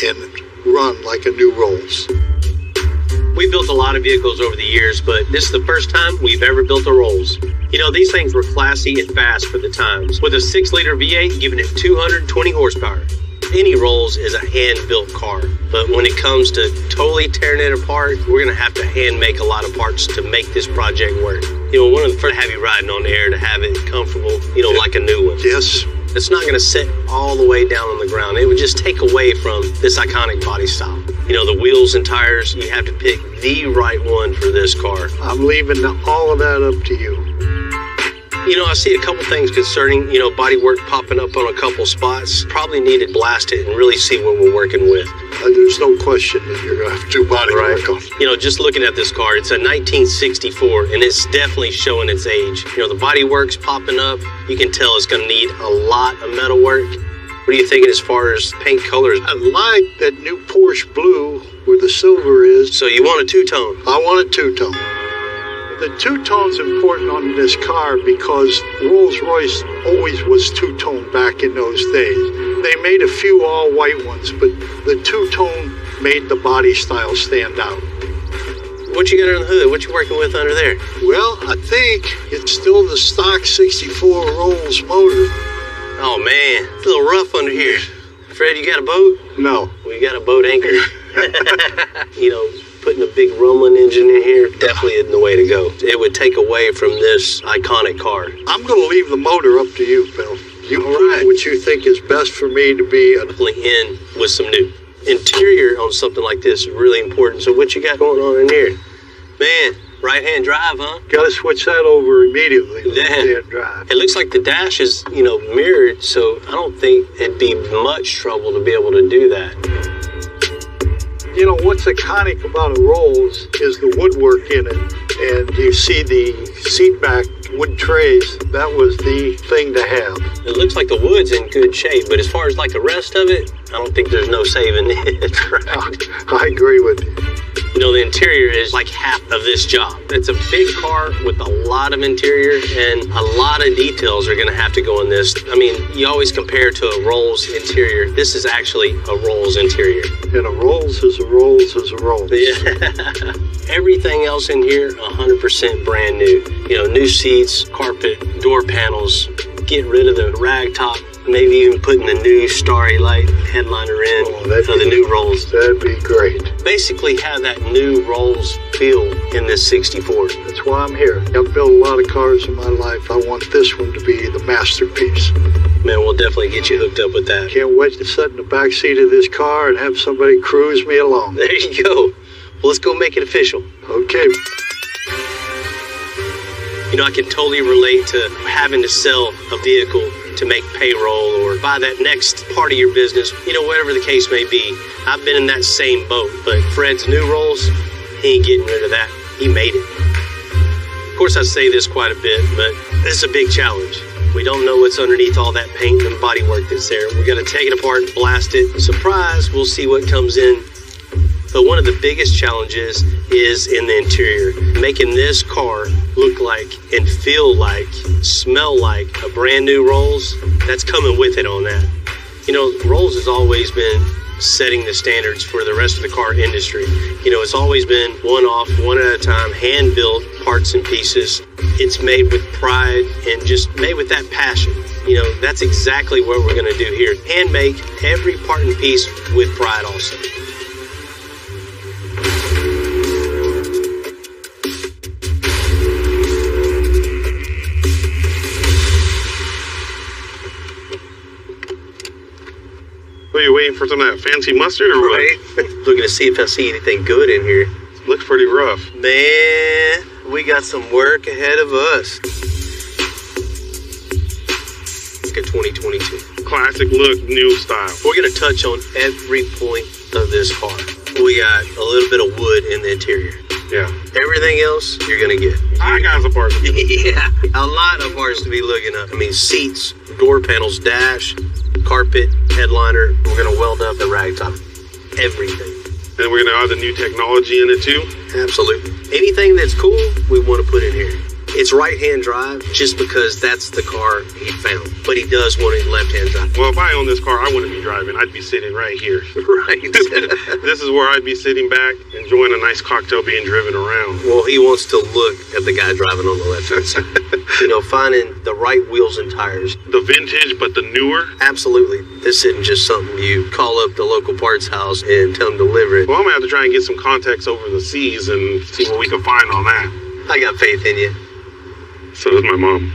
and run like a new Rolls. We built a lot of vehicles over the years, but this is the first time we've ever built a Rolls. You know, these things were classy and fast for the times, with a 6-liter V8 giving it 220 horsepower. Any Rolls is a hand-built car, but when it comes to totally tearing it apart, we're going to have to hand-make a lot of parts to make this project work. You know, one of the first to have you riding on the air, to have it comfortable, you know, like a new one. Yes. It's not going to sit all the way down on the ground. It would just take away from this iconic body style. You know, the wheels and tires, you have to pick the right one for this car. I'm leaving all of that up to you. You know, I see a couple things concerning, you know, bodywork popping up on a couple spots. Probably need to blast it and really see what we're working with. There's no question that you're going to have to do body work on. You know, just looking at this car, it's a 1964, and it's definitely showing its age. You know, the bodywork's popping up. You can tell it's going to need a lot of metal work. What are you thinking as far as paint colors? I like that new Porsche blue where the silver is. So you want a two-tone? I want a two-tone. The two-tone's important on this car because Rolls-Royce always was two-tone back in those days. They made a few all-white ones, but the two-tone made the body style stand out. What you got under the hood? What you working with under there? Well, I think it's still the stock 64 Rolls motor. Oh, man. It's a little rough under here. Fred, you got a boat? No. We got a boat anchor. You know, putting a big rumbling engine in here definitely isn't the way to go. It would take away from this iconic car. I'm going to leave the motor up to you, Bill. You prove what you think is best for me to be in with some new interior on something like this is really important. So what you got going on in here? Man, right-hand drive, huh? Got to switch that over immediately. Left-hand drive. It looks like the dash is, you know, mirrored, so I don't think it'd be much trouble to be able to do that. You know, what's iconic about a Rolls is the woodwork in it. And you see the seat back wood trays. That was the thing to have. It looks like the wood's in good shape, but as far as like the rest of it, I don't think there's no saving it. Right? I agree with you. You know, the interior is like half of this job. It's a big car with a lot of interior, and a lot of details are going to have to go in this. I mean, you always compare to a Rolls interior. This is actually a Rolls interior. And a Rolls is a Rolls is a Rolls. Yeah. Everything else in here, 100% brand new. You know, new seats, carpet, door panels, get rid of the rag top, maybe even putting the new Starry Light headliner in for the new Rolls. That'd be great. Basically have that new Rolls feel in this 64. That's why I'm here. I've built a lot of cars in my life. I want this one to be the masterpiece. Man, we'll definitely get you hooked up with that. Can't wait to sit in the back seat of this car and have somebody cruise me along. There you go. Well, let's go make it official. Okay. You know, I can totally relate to having to sell a vehicle to make payroll or buy that next part of your business, you know, whatever the case may be. I've been in that same boat, but Fred's new Rolls, he ain't getting rid of that. He made it. Of course, I say this quite a bit, but this is a big challenge. We don't know what's underneath all that paint and bodywork that's there. We're going to take it apart and blast it. Surprise, we'll see what comes in. But one of the biggest challenges is in the interior. Making this car look like and feel like, smell like a brand new Rolls, that's coming with it on that. You know, Rolls has always been setting the standards for the rest of the car industry. You know, it's always been one-off, one at a time, hand-built parts and pieces. It's made with pride and just made with that passion. You know, that's exactly what we're going to do here. Hand make every part and piece with pride also. waiting for some of that fancy mustard or Right. Looking to see if I see anything good in here. Looks pretty rough. Man, we got some work ahead of us. Look at 2022. Classic look, new style. We're going to touch on every point of this car. We got a little bit of wood in the interior. Yeah. Everything else you're going to get. I got some parts. Yeah. A lot of parts to be looking up. I mean, seats, door panels, dash, carpet, headliner. We're going to weld up the rag top. Everything. And we're going to add the new technology in it too? Absolutely. Anything that's cool, we want to put in here. It's right-hand drive just because that's the car he found. But he does want it left-hand drive. Well, if I own this car, I wouldn't be driving. I'd be sitting right here. Right. This is where I'd be sitting back, enjoying a nice cocktail being driven around. Well, he wants to look at the guy driving on the left-hand side. You know, finding the right wheels and tires. The vintage, but the newer? Absolutely. This isn't just something you call up the local parts house and tell them to deliver it. Well, I'm going to have to try and get some contacts over the seas and see what we can find on that. I got faith in you. So does my mom.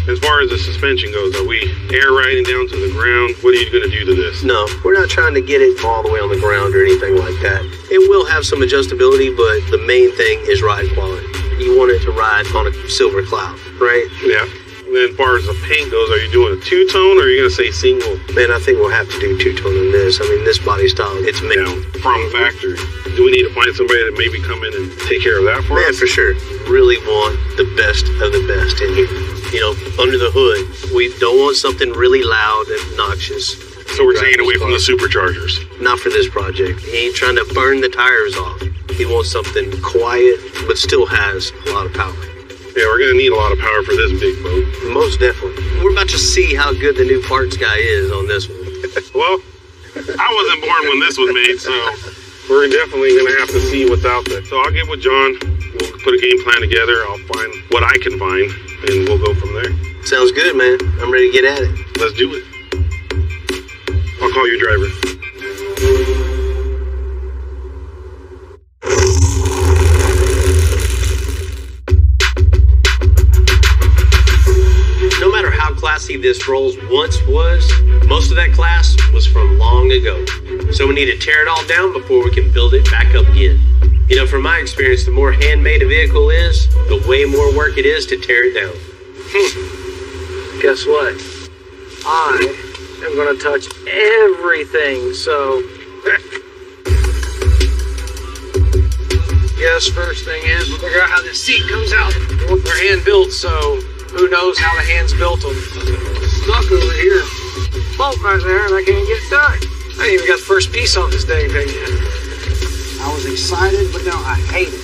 As far as the suspension goes, are we air riding down to the ground? What are you going to do to this? No, we're not trying to get it all the way on the ground or anything like that. It will have some adjustability, but the main thing is ride quality. You want it to ride on a silver cloud, right? Yeah. And then as far as the paint goes, are you doing a two-tone or are you going to say single? Man, I think we'll have to do two-tone in this. I mean, this body style, it's made. From factory. Do we need to find somebody that maybe come in and take care of that for us? Man, for sure. Really want the best of the best in here. You know, under the hood, we don't want something really loud and obnoxious. So we're staying away from the superchargers? Not for this project. He ain't trying to burn the tires off. He wants something quiet, but still has a lot of power. Yeah, we're going to need a lot of power for this big boat. Most definitely. We're about to see how good the new parts guy is on this one. Well, I wasn't born when this was made, so we're definitely going to have to see what's out there. So I'll get with John. We'll put a game plan together. I'll find what I can find, and we'll go from there. Sounds good, man. I'm ready to get at it. Let's do it. I'll call your driver. No matter how classy this Rolls once was, most of that class was from long ago. So we need to tear it all down before we can build it back up again. You know, from my experience, the more handmade a vehicle is, the way more work it is to tear it down. Guess what? I am going to touch everything, so... Guess first thing is we'll figure out how this seat comes out. They're hand-built, so who knows how the hands built them. Stuck over here. Bolt right there, and I can't get stuck. I ain't even got the first piece on this dang thing yet. I was excited, but now I hate it.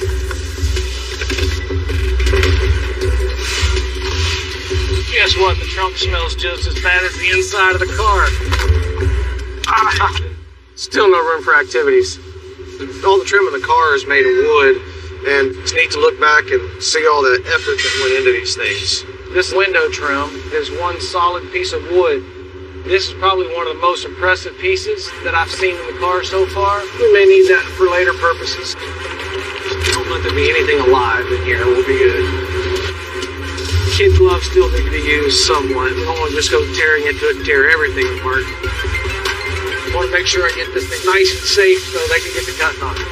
Guess what? The trunk smells just as bad as the inside of the car. Still no room for activities. All the trim in the car is made of wood, and it's neat to look back and see all the effort that went into these things. This window trim is one solid piece of wood. This is probably one of the most impressive pieces that I've seen in the car so far. We may need that for later purposes. Don't let there be anything alive in here. We'll be good. Kid gloves still need to be used somewhat. I don't want to just go tearing into it and tear everything apart. I want to make sure I get this thing nice and safe so they can get the cutting on it.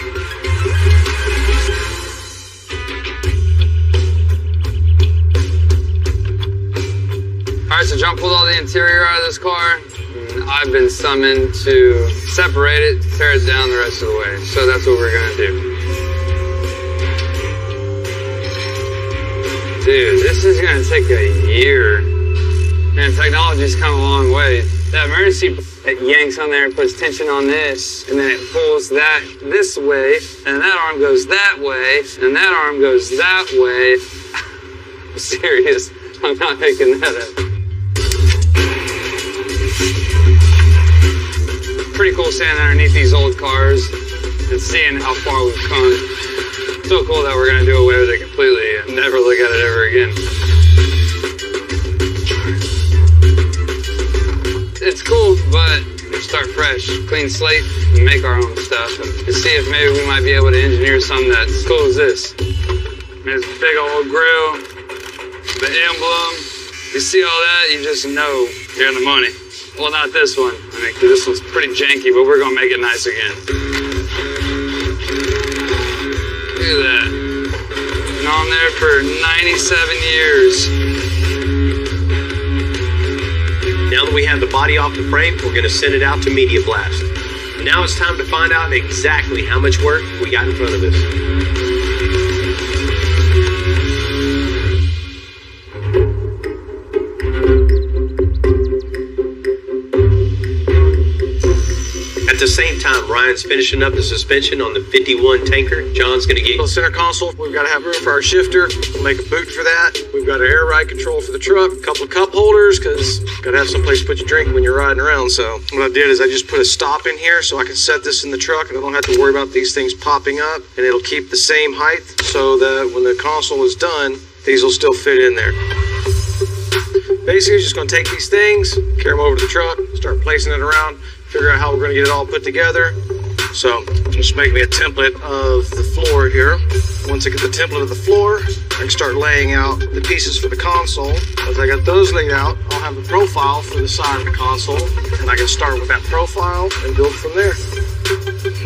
Alright, so John pulled all the interior out of this car. And I've been summoned to separate it, tear it down the rest of the way. So that's what we're gonna do. Dude, this is gonna take a year. Man, technology's come a long way. That emergency it yanks on there and puts tension on this, and then it pulls that this way, and that arm goes that way, and that arm goes that way. I'm serious, I'm not making that up. Pretty cool standing underneath these old cars and seeing how far we've come. So cool that we're gonna do away with it completely and never look at it ever again. It's cool, but we'll start fresh, clean slate, and make our own stuff and see if maybe we might be able to engineer something that's cool as this. This big old grill, the emblem. You see all that, you just know you're in the money. Well, not this one. I mean, this one's pretty janky, but we're gonna make it nice again. Look at that. Been on there for 97 years. Now that we have the body off the frame, we're going to send it out to Media Blast. Now it's time to find out exactly how much work we got in front of us. At the same time, Ryan's finishing up the suspension on the 51 tanker. John's going to get... On the center console, we've got to have room for our shifter. We'll make a boot for that. We've got an air ride control for the truck. A couple of cup holders, because got to have someplace to put your drink when you're riding around. So what I did is I just put a stop in here so I can set this in the truck and I don't have to worry about these things popping up. And it'll keep the same height so that when the console is done, these will still fit in there. Basically, just going to take these things, carry them over to the truck, start placing it around, figure out how we're going to get it all put together. So just make me a template of the floor here. Once I get the template of the floor, I can start laying out the pieces for the console. Once I got those laid out, I'll have the profile for the side of the console, and I can start with that profile and build from there.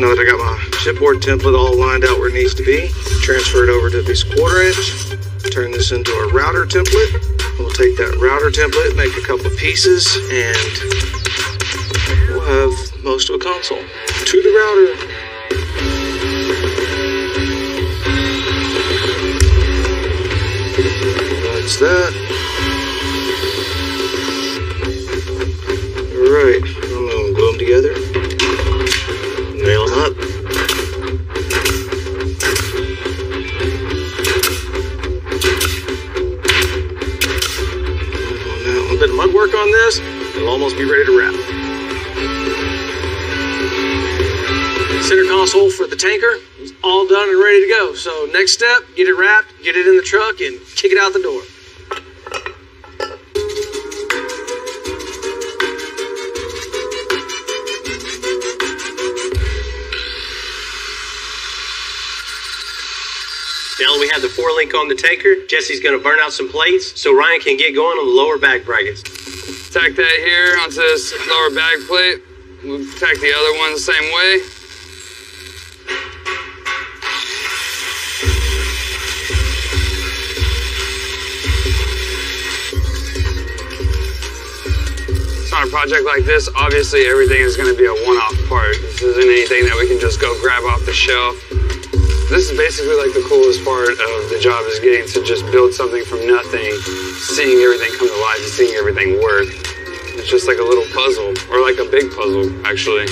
Now that I got my chipboard template all lined out where it needs to be, transfer it over to this 1/4 inch, turn this into a router template. We'll take that router template, make a couple of pieces, and we'll have most of a console. To the router. That's that. Alright, I'm gonna glue them together. Nail them up. Now, a little bit of mud work on this, it'll almost be ready to wrap. Center console for the tanker is all done and ready to go. So next step, get it wrapped, get it in the truck, and kick it out the door. Now that we have the 4-link on the tanker, Jesse's going to burn out some plates so Ryan can get going on the lower back brackets. Tack that here onto this lower back plate. We'll tack the other one the same way. On a project like this, obviously everything is going to be a one-off part. This isn't anything that we can just go grab off the shelf. This is basically like the coolest part of the job, is getting to just build something from nothing, seeing everything come to life, and seeing everything work. It's just like a little puzzle, or like a big puzzle, actually.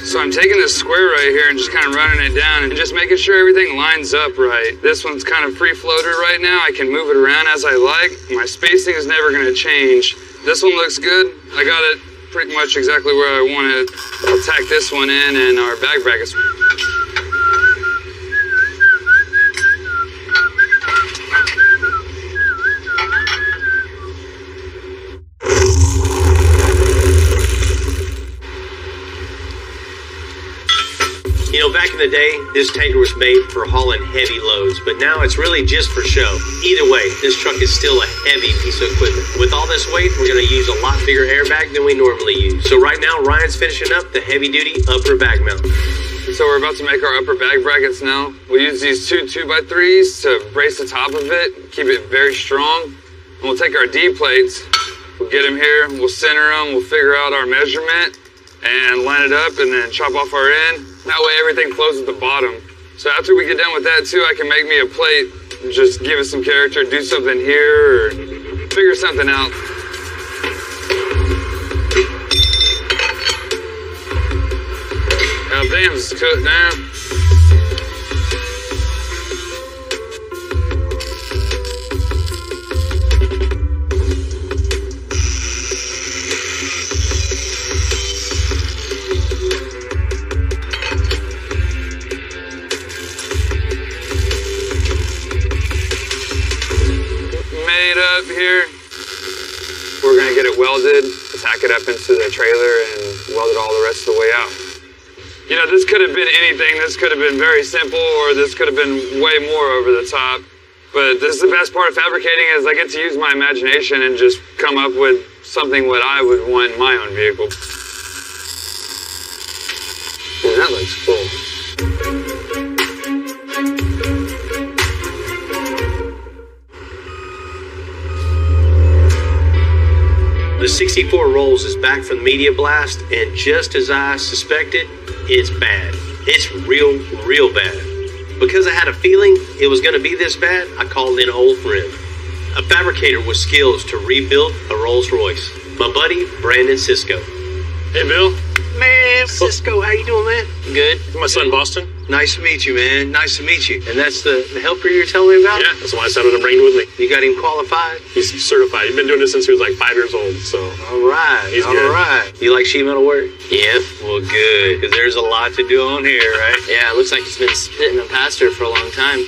So I'm taking this square right here and just kind of running it down and just making sure everything lines up right. This one's kind of free-floated right now. I can move it around as I like. My spacing is never going to change. This one looks good. I got it pretty much exactly where I want it. I'll tack this one in and our bag brackets. You know, back in the day, this tanker was made for hauling heavy loads, but now it's really just for show. Either way, this truck is still a heavy piece of equipment. With all this weight, we're going to use a lot bigger airbag than we normally use. So right now, Ryan's finishing up the heavy-duty upper bag mount. So we're about to make our upper bag brackets now. We use these two 2x3s to brace the top of it, keep it very strong. And we'll take our D plates, we'll get them here, we'll center them, we'll figure out our measurement, and line it up, and then chop off our end. That way everything flows at the bottom. So after we get done with that too, I can make me a plate and just give it some character, do something here, or figure something out. Now dam's cooked now. Up here, we're gonna get it welded, tack it up into the trailer, and weld it all the rest of the way out. You know, this could have been anything. This could have been very simple, or this could have been way more over the top. But this is the best part of fabricating is I get to use my imagination and just come up with something what I would want in my own vehicle. Ooh, that looks cool. The 64 Rolls is back from the media blast, and just as I suspected, it's bad. It's real bad. Because I had a feeling it was going to be this bad, I called in an old friend, a fabricator with skills to rebuild a Rolls Royce, my buddy Brandon Cisco. Hey, Bill. Man, Cisco, how you doing, man? Good. My son, Boston. Nice to meet you, man. Nice to meet you. And that's the helper you're telling me about? Yeah, that's why I started to bring him with me. You got him qualified? He's certified. He's been doing this since he was like 5 years old, so. All right. He's good. All right. You like sheet metal work? Yeah. Well, good, because there's a lot to do on here, right? Yeah, it looks like he's been spitting a pastor for a long time.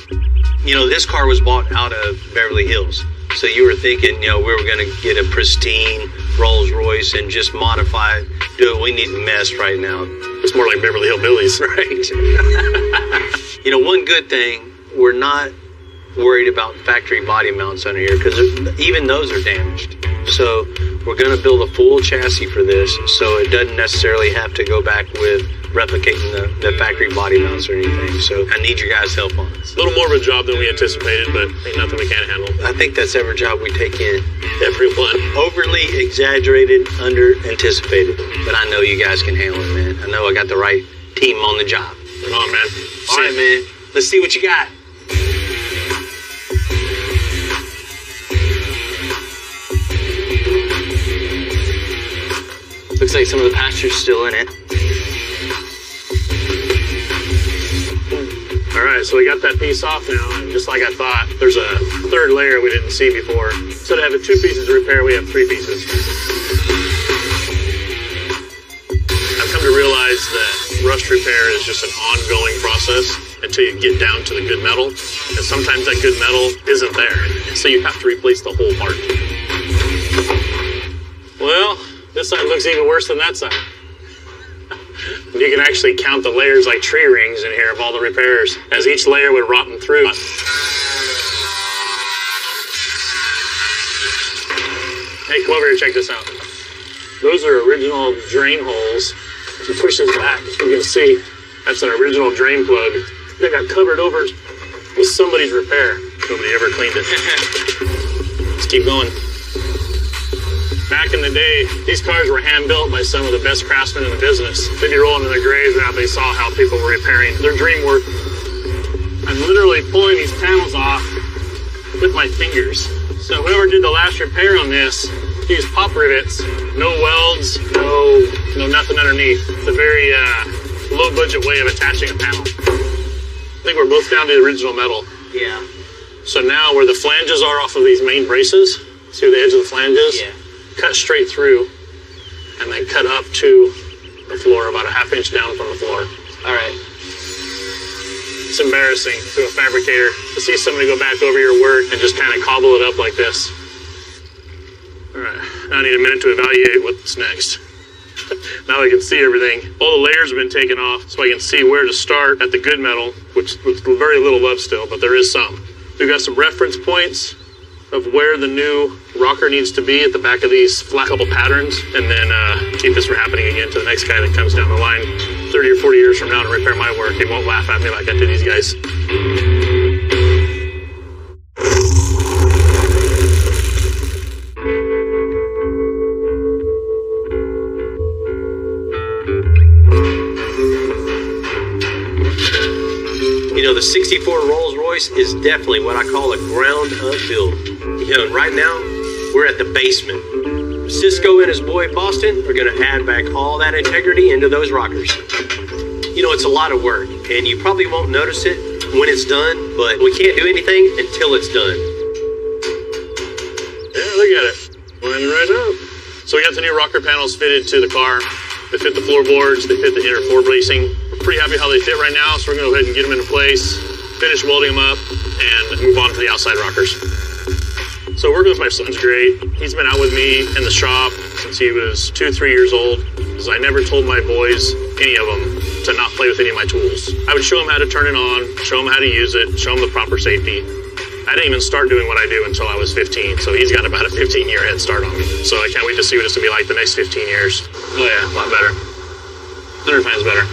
You know, this car was bought out of Beverly Hills. So you were thinking, you know, we were going to get a pristine Rolls Royce and just modify it. Dude, we need a mess right now. It's more like Beverly Hillbillies. Right. You know, one good thing, we're not worried about factory body mounts under here because even those are damaged. So we're going to build a full chassis for this so it doesn't necessarily have to go back with replicating the factory body mounts or anything. So I need your guys' help on this. A little more of a job than we anticipated, but ain't nothing we can't handle. I think that's every job we take in. Everyone. Overly exaggerated, under anticipated. But I know you guys can handle it, man. I know I got the right team on the job. Come on, man. All right, man. Let's see what you got. Looks like some of the pasture's still in it. All right, so we got that piece off now, and just like I thought, there's a third layer we didn't see before. Instead of having 2 pieces to repair, we have 3 pieces. I've come to realize that rust repair is just an ongoing process until you get down to the good metal, and sometimes that good metal isn't there, so you have to replace the whole part. Well, this side looks even worse than that side. You can actually count the layers like tree rings in here of all the repairs, as each layer would rotten through. Hey, come over here, check this out. Those are original drain holes. If you push this back, you can see that's an original drain plug. They got covered over with somebody's repair. Nobody ever cleaned it. Let's keep going. Back in the day, these cars were hand-built by some of the best craftsmen in the business. They'd be rolling in their graves now they saw how people were repairing their dream work. I'm literally pulling these panels off with my fingers. So whoever did the last repair on this used pop rivets, no welds, no nothing underneath. It's a very low-budget way of attaching a panel. I think we're both down to the original metal. Yeah. So now where the flanges are off of these main braces, see the edge of the flanges? Yeah. Cut straight through and then cut up to the floor, about a ½ inch down from the floor. All right. It's embarrassing to a fabricator to see somebody go back over your work and just kind of cobble it up like this. All right, now I need a minute to evaluate what's next. Now I can see everything. All the layers have been taken off so I can see where to start at the good metal, which with very little love still, but there is some. We've got some reference points of where the new rocker needs to be at the back of these flat couple patterns, and then keep this from happening again to the next guy that comes down the line 30 or 40 years from now to repair my work. They won't laugh at me like I did these guys. You know, the 64 Rolls Royce is definitely what I call a ground-up build. You know, and right now, we're at the basement. Cisco and his boy Boston are going to add back all that integrity into those rockers. You know, it's a lot of work, and you probably won't notice it when it's done, but we can't do anything until it's done. Yeah, look at it. Lining right up. So we got the new rocker panels fitted to the car. They fit the floorboards, they fit the inner floor bracing. We're pretty happy how they fit right now, so we're going to go ahead and get them into place, finish welding them up, and move on to the outside rockers. So working with my son's great. He's been out with me in the shop since he was 2-3 years old, because I never told my boys, any of them, to not play with any of my tools. I would show them how to turn it on, show them how to use it, show them the proper safety. I didn't even start doing what I do until I was 15, so he's got about a 15-year head start on me. So I can't wait to see what it's gonna be like the next 15 years. Oh yeah, a lot better. 100 times better.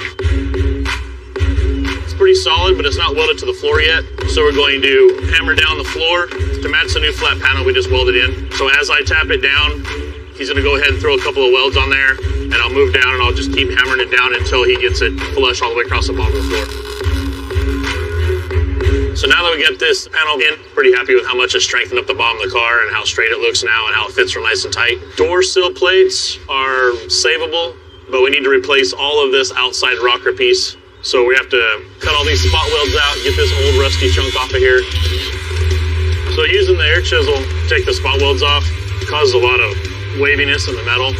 It's pretty solid, but it's not welded to the floor yet. So we're going to hammer down the floor to match the new flat panel we just welded in. So as I tap it down, he's gonna go ahead and throw a couple of welds on there, and I'll move down and I'll just keep hammering it down until he gets it flush all the way across the bottom of the floor. So now that we got this panel in, pretty happy with how much it's strengthened up the bottom of the car and how straight it looks now and how it fits real nice and tight. Door sill plates are savable, but we need to replace all of this outside rocker piece. So we have to cut all these spot welds out, get this old rusty chunk off of here. So using the air chisel to take the spot welds off causes a lot of waviness in the metal.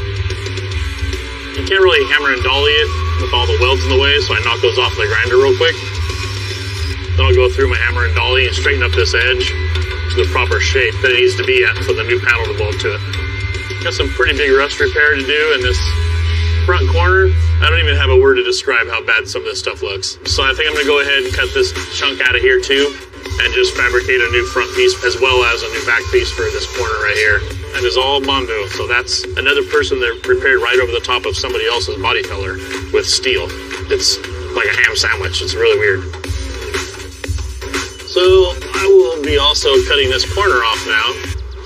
You can't really hammer and dolly it with all the welds in the way, so I knock those off the grinder real quick. Then I'll go through my hammer and dolly and straighten up this edge to the proper shape that it needs to be at for the new panel to weld to it. Got some pretty big rust repair to do in this front corner. I don't even have a word to describe how bad some of this stuff looks. So I think I'm gonna go ahead and cut this chunk out of here too and just fabricate a new front piece as well as a new back piece for this corner right here. That is all Bondo, so that's another person that prepared right over the top of somebody else's body color with steel. It's like a ham sandwich, it's really weird. So I will be also cutting this corner off now.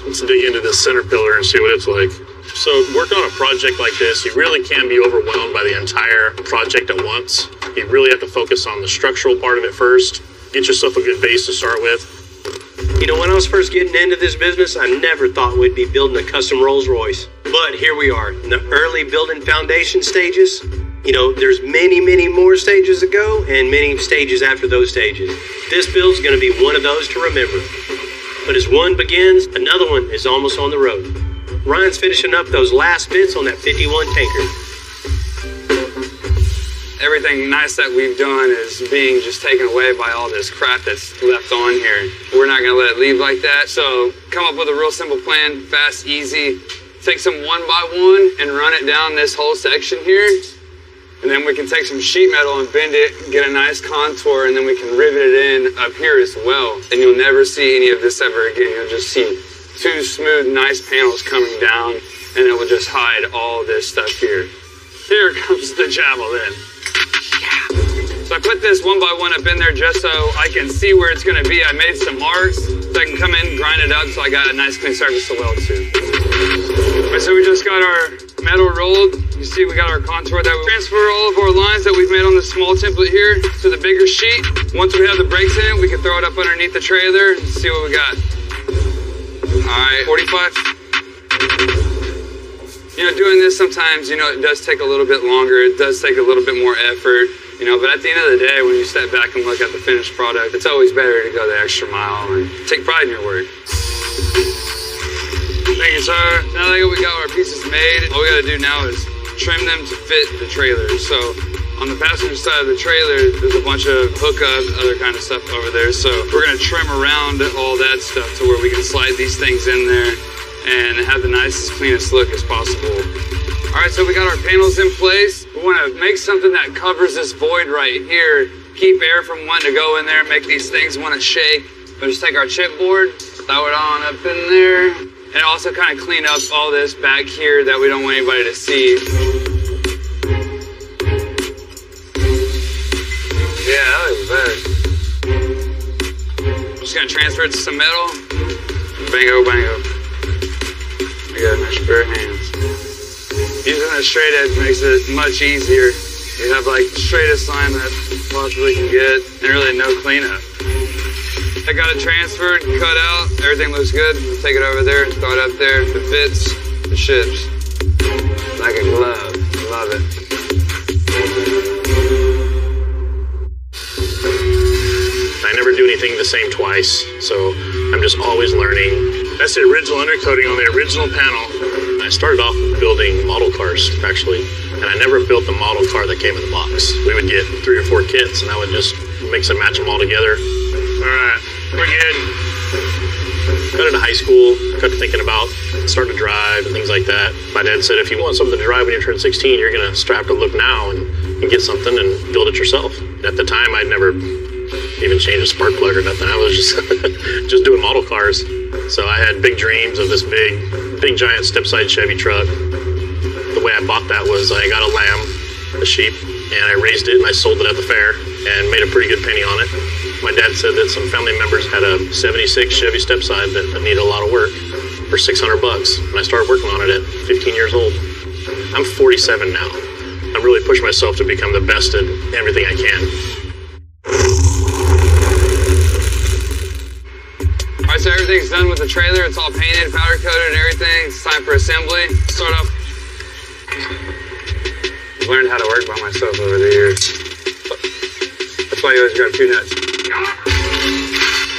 Let's dig into this center pillar and see what it's like. So working on a project like this, you really can be overwhelmed by the entire project at once. You really have to focus on the structural part of it first. Get yourself a good base to start with. You know, when I was first getting into this business, I never thought we'd be building a custom Rolls Royce. But here we are, in the early building foundation stages. You know, there's many, many more stages to go and many stages after those stages. This build's gonna be one of those to remember. But as one begins, another one is almost on the road. Ryan's finishing up those last bits on that 51 tanker. Everything nice that we've done is being just taken away by all this crap that's left on here. We're not gonna let it leave like that. So come up with a real simple plan, fast, easy. Take some 1x1 and run it down this whole section here. And then we can take some sheet metal and bend it, get a nice contour, and then we can rivet it in up here as well. And you'll never see any of this ever again. You'll just see two smooth, nice panels coming down, and it will just hide all this stuff here. Here comes the javelin. So I put this 1x1 up in there just so I can see where it's gonna be. I made some marks so I can come in, grind it up, so I got a nice clean surface to weld to. All right, so we just got our metal rolled. You see we got our contour that we transfer all of our lines that we've made on the small template here to the bigger sheet. Once we have the brakes in it, we can throw it up underneath the trailer and see what we got. All right, 45. You know, doing this sometimes, you know, it does take a little bit longer. It does take a little bit more effort, you know, but at the end of the day, when you step back and look at the finished product, it's always better to go the extra mile and take pride in your work. Thank you, sir. Now that we got our pieces made, all we gotta do now is trim them to fit the trailer. So on the passenger side of the trailer, there's a bunch of hookups, other kind of stuff over there. So we're gonna trim around all that stuff to where we can slide these things in there and have the nicest, cleanest look as possible. All right, so we got our panels in place. We wanna make something that covers this void right here. Keep air from wanting to go in there, make these things wanna shake. We'll just take our chipboard, throw it on up in there. And also kind of clean up all this back here that we don't want anybody to see. Yeah, that looks better. I'm just gonna transfer it to some metal. Bango, bango. I got nice bare hands. Using a straight edge makes it much easier. You have like the straightest line that you possibly can get and really no cleanup. I got it transferred, cut out, everything looks good. Take it over there, throw it up there. If it fits, it ships. Like a glove. Love it. I never do anything the same twice, so I'm just always learning. That's the original undercoating on the original panel. I started off building model cars, actually, and I never built the model car that came in the box. We would get 3 or 4 kits, and I would just mix and match them all together. All right, we're good. Got into high school, got to thinking about starting to drive and things like that. My dad said, if you want something to drive when you turn 16, you're gonna have to look now and get something and build it yourself. At the time, I'd never even change a spark plug or nothing. I was just just doing model cars. So I had big dreams of this big giant step-side Chevy truck. The way I bought that was I got a lamb, a sheep, and I raised it and I sold it at the fair and made a pretty good penny on it. My dad said that some family members had a 76 Chevy step-side that needed a lot of work for $600, and I started working on it at 15 years old. I'm 47 now. I really pushed myself to become the best at everything I can. All right, so everything's done with the trailer. It's all painted, powder coated, and everything. It's time for assembly. Start off. I've learned how to work by myself over the years. That's why you always grab 2 nuts.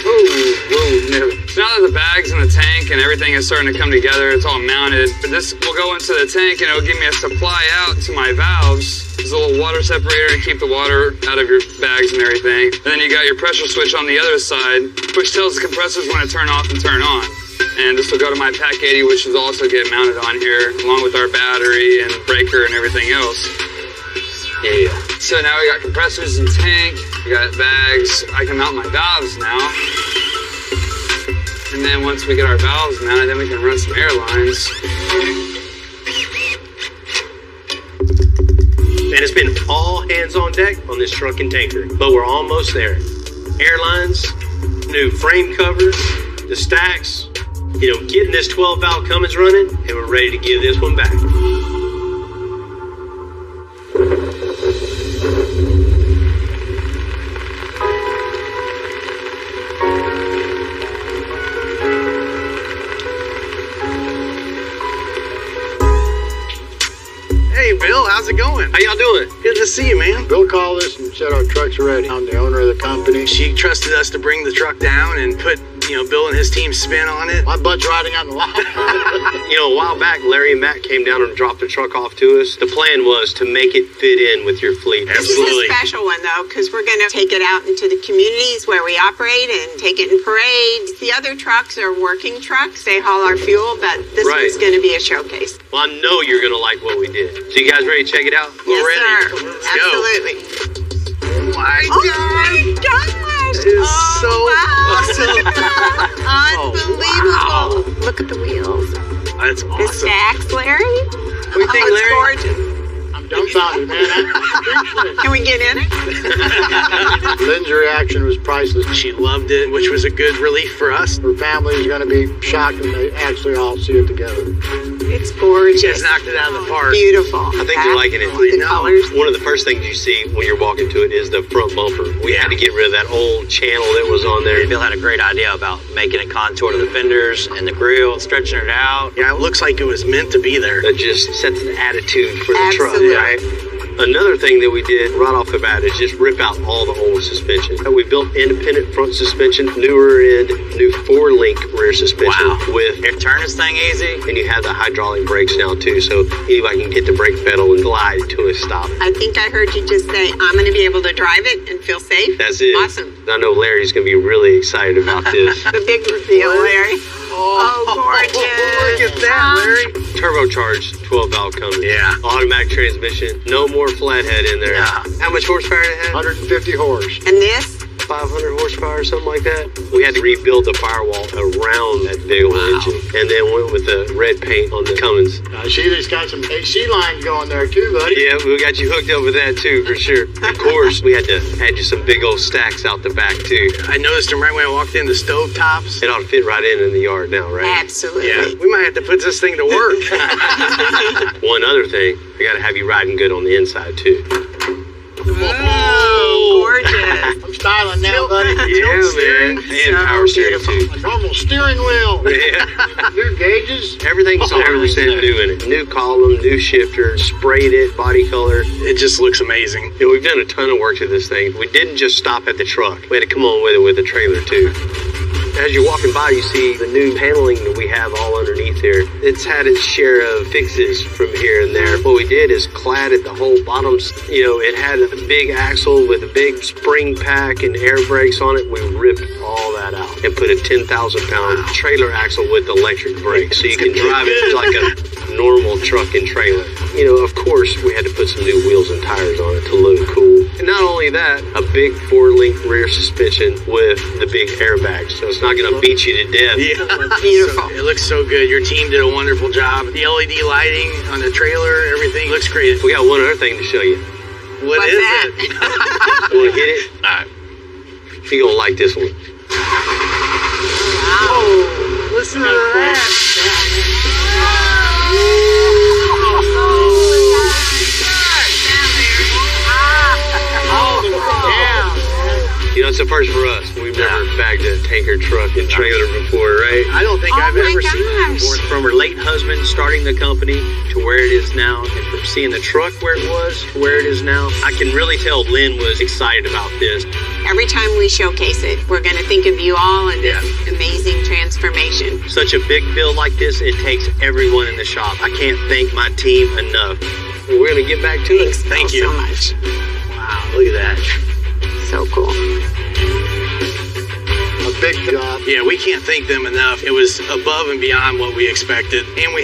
Whoa, no. So now that the bags and the tank and everything is starting to come together, it's all mounted. But this will go into the tank and it'll give me a supply out to my valves. There's a little water separator to keep the water out of your bags and everything. And then you got your pressure switch on the other side, which tells the compressors when to turn off and turn on. And this will go to my Pack 80, which is also get mounted on here, along with our battery and breaker and everything else. Yeah. So now we got compressors and tank, we got bags. I can mount my valves now. And then once we get our valves mounted, then we can run some air lines. And it's been all hands on deck on this truck and tanker, but we're almost there. Airlines, new frame covers, the stacks, getting this 12 valve Cummins running, and we're ready to give this one back. Hey, Bill, how's it going? How y'all doing? Good to see you, man. Bill called us and said our truck's ready. I'm the owner of the company. She trusted us to bring the truck down and put, Bill and his team spin on it. My butt's riding on the line. A while back, Larry and Matt came down and dropped the truck off to us. The plan was to make it fit in with your fleet. This is a special one, though, because we're going to take it out into the communities where we operate and take it in parades. The other trucks are working trucks. They haul our fuel, but this one's going to be a showcase. Well, I know you're going to like what we did. So you guys ready to check it out? Yes, ready? sir. Let's Absolutely. Oh, my gosh. It is so awesome. Unbelievable. Look at the wheels. That's awesome. The stacks, Larry. What do you think, Larry? Gorgeous. I'm dumbfounded, man. Can we get in it? Lynn's reaction was priceless. She loved it, which was a good relief for us. Her family is going to be shocked when they actually all see it together. It's gorgeous. She just knocked it out of the park. Beautiful. I think they're liking it. The colors. One of the first things you see when you're walking to it is the front bumper. We had to get rid of that old channel that was on there. Bill had a great idea about making a contour to the fenders and the grill, stretching it out. Yeah, it looks like it was meant to be there. That just sets the attitude for the Absolutely. truck, right? Another thing that we did right off the bat is just rip out all the old suspension. We built independent front suspension, newer end, new 4-link rear suspension. Wow. With turn this thing easy. And you have the hydraulic brakes now too, so anybody can hit the brake pedal and glide to a stop. I think I heard you just say, I'm going to be able to drive it and feel safe. That's it. Awesome. I know Larry's going to be really excited about this. The big reveal, Larry. Oh, gorgeous. Look at that, Larry. Turbocharged 12 valve Cummins. Yeah. Automatic transmission. No more flathead in there. Yeah. How much horsepower did it have? 150 horse. And this? 500 horsepower or something like that. We had to rebuild the firewall around that big old engine, and then went with the red paint on the Cummins. I see they's got some AC lines going there too, buddy. Yeah, we got you hooked up with that too, for sure. Of course, we had to add you some big old stacks out the back too. I noticed them right when I walked in, the stove tops. It ought to fit right in the yard now, right? Absolutely. Yeah, we might have to put this thing to work. One other thing, I got to have you riding good on the inside too. Oh, gorgeous. I'm styling now, buddy. Yeah, man. And power steering too. A normal steering wheel. Yeah. New gauges. Everything's 100% new in it. New column, new shifter, sprayed it, body color. It just looks amazing. Yeah, we've done a ton of work to this thing. We didn't just stop at the truck. We had to come on with it with the trailer too. As you're walking by, you see the new paneling that we have all underneath here. It's had its share of fixes from here and there. What we did is cladded the whole bottom. It had a big axle with a big spring pack and air brakes on it. We ripped all that out and put a 10,000-pound trailer axle with electric brakes. So you can drive it like a normal truck and trailer. You know, of course, we had to put some new wheels and tires on it to look cool. And not only that, a big 4-link rear suspension with the big airbags, so it's not going to beat you to death. Yeah. Beautiful. It looks so good. Your team did a wonderful job. The LED lighting on the trailer, everything looks great. We got one other thing to show you. What's is that? it? You want to hit it? All right. You're going to like this one. Wow. Listen to that. You know, it's a first for us. We've never bagged a tanker truck and trailer before, right? I don't think I've ever seen that before. From her late husband starting the company to where it is now, and from seeing the truck where it was to where it is now, I can really tell Lynn was excited about this. Every time we showcase it, we're going to think of you all and this amazing transformation. Such a big build like this, it takes everyone in the shop. I can't thank my team enough. We're going to get back to it. Thank you so much. Wow, look at that. So cool. A big job. Yeah, we can't thank them enough. It was above and beyond what we expected. And we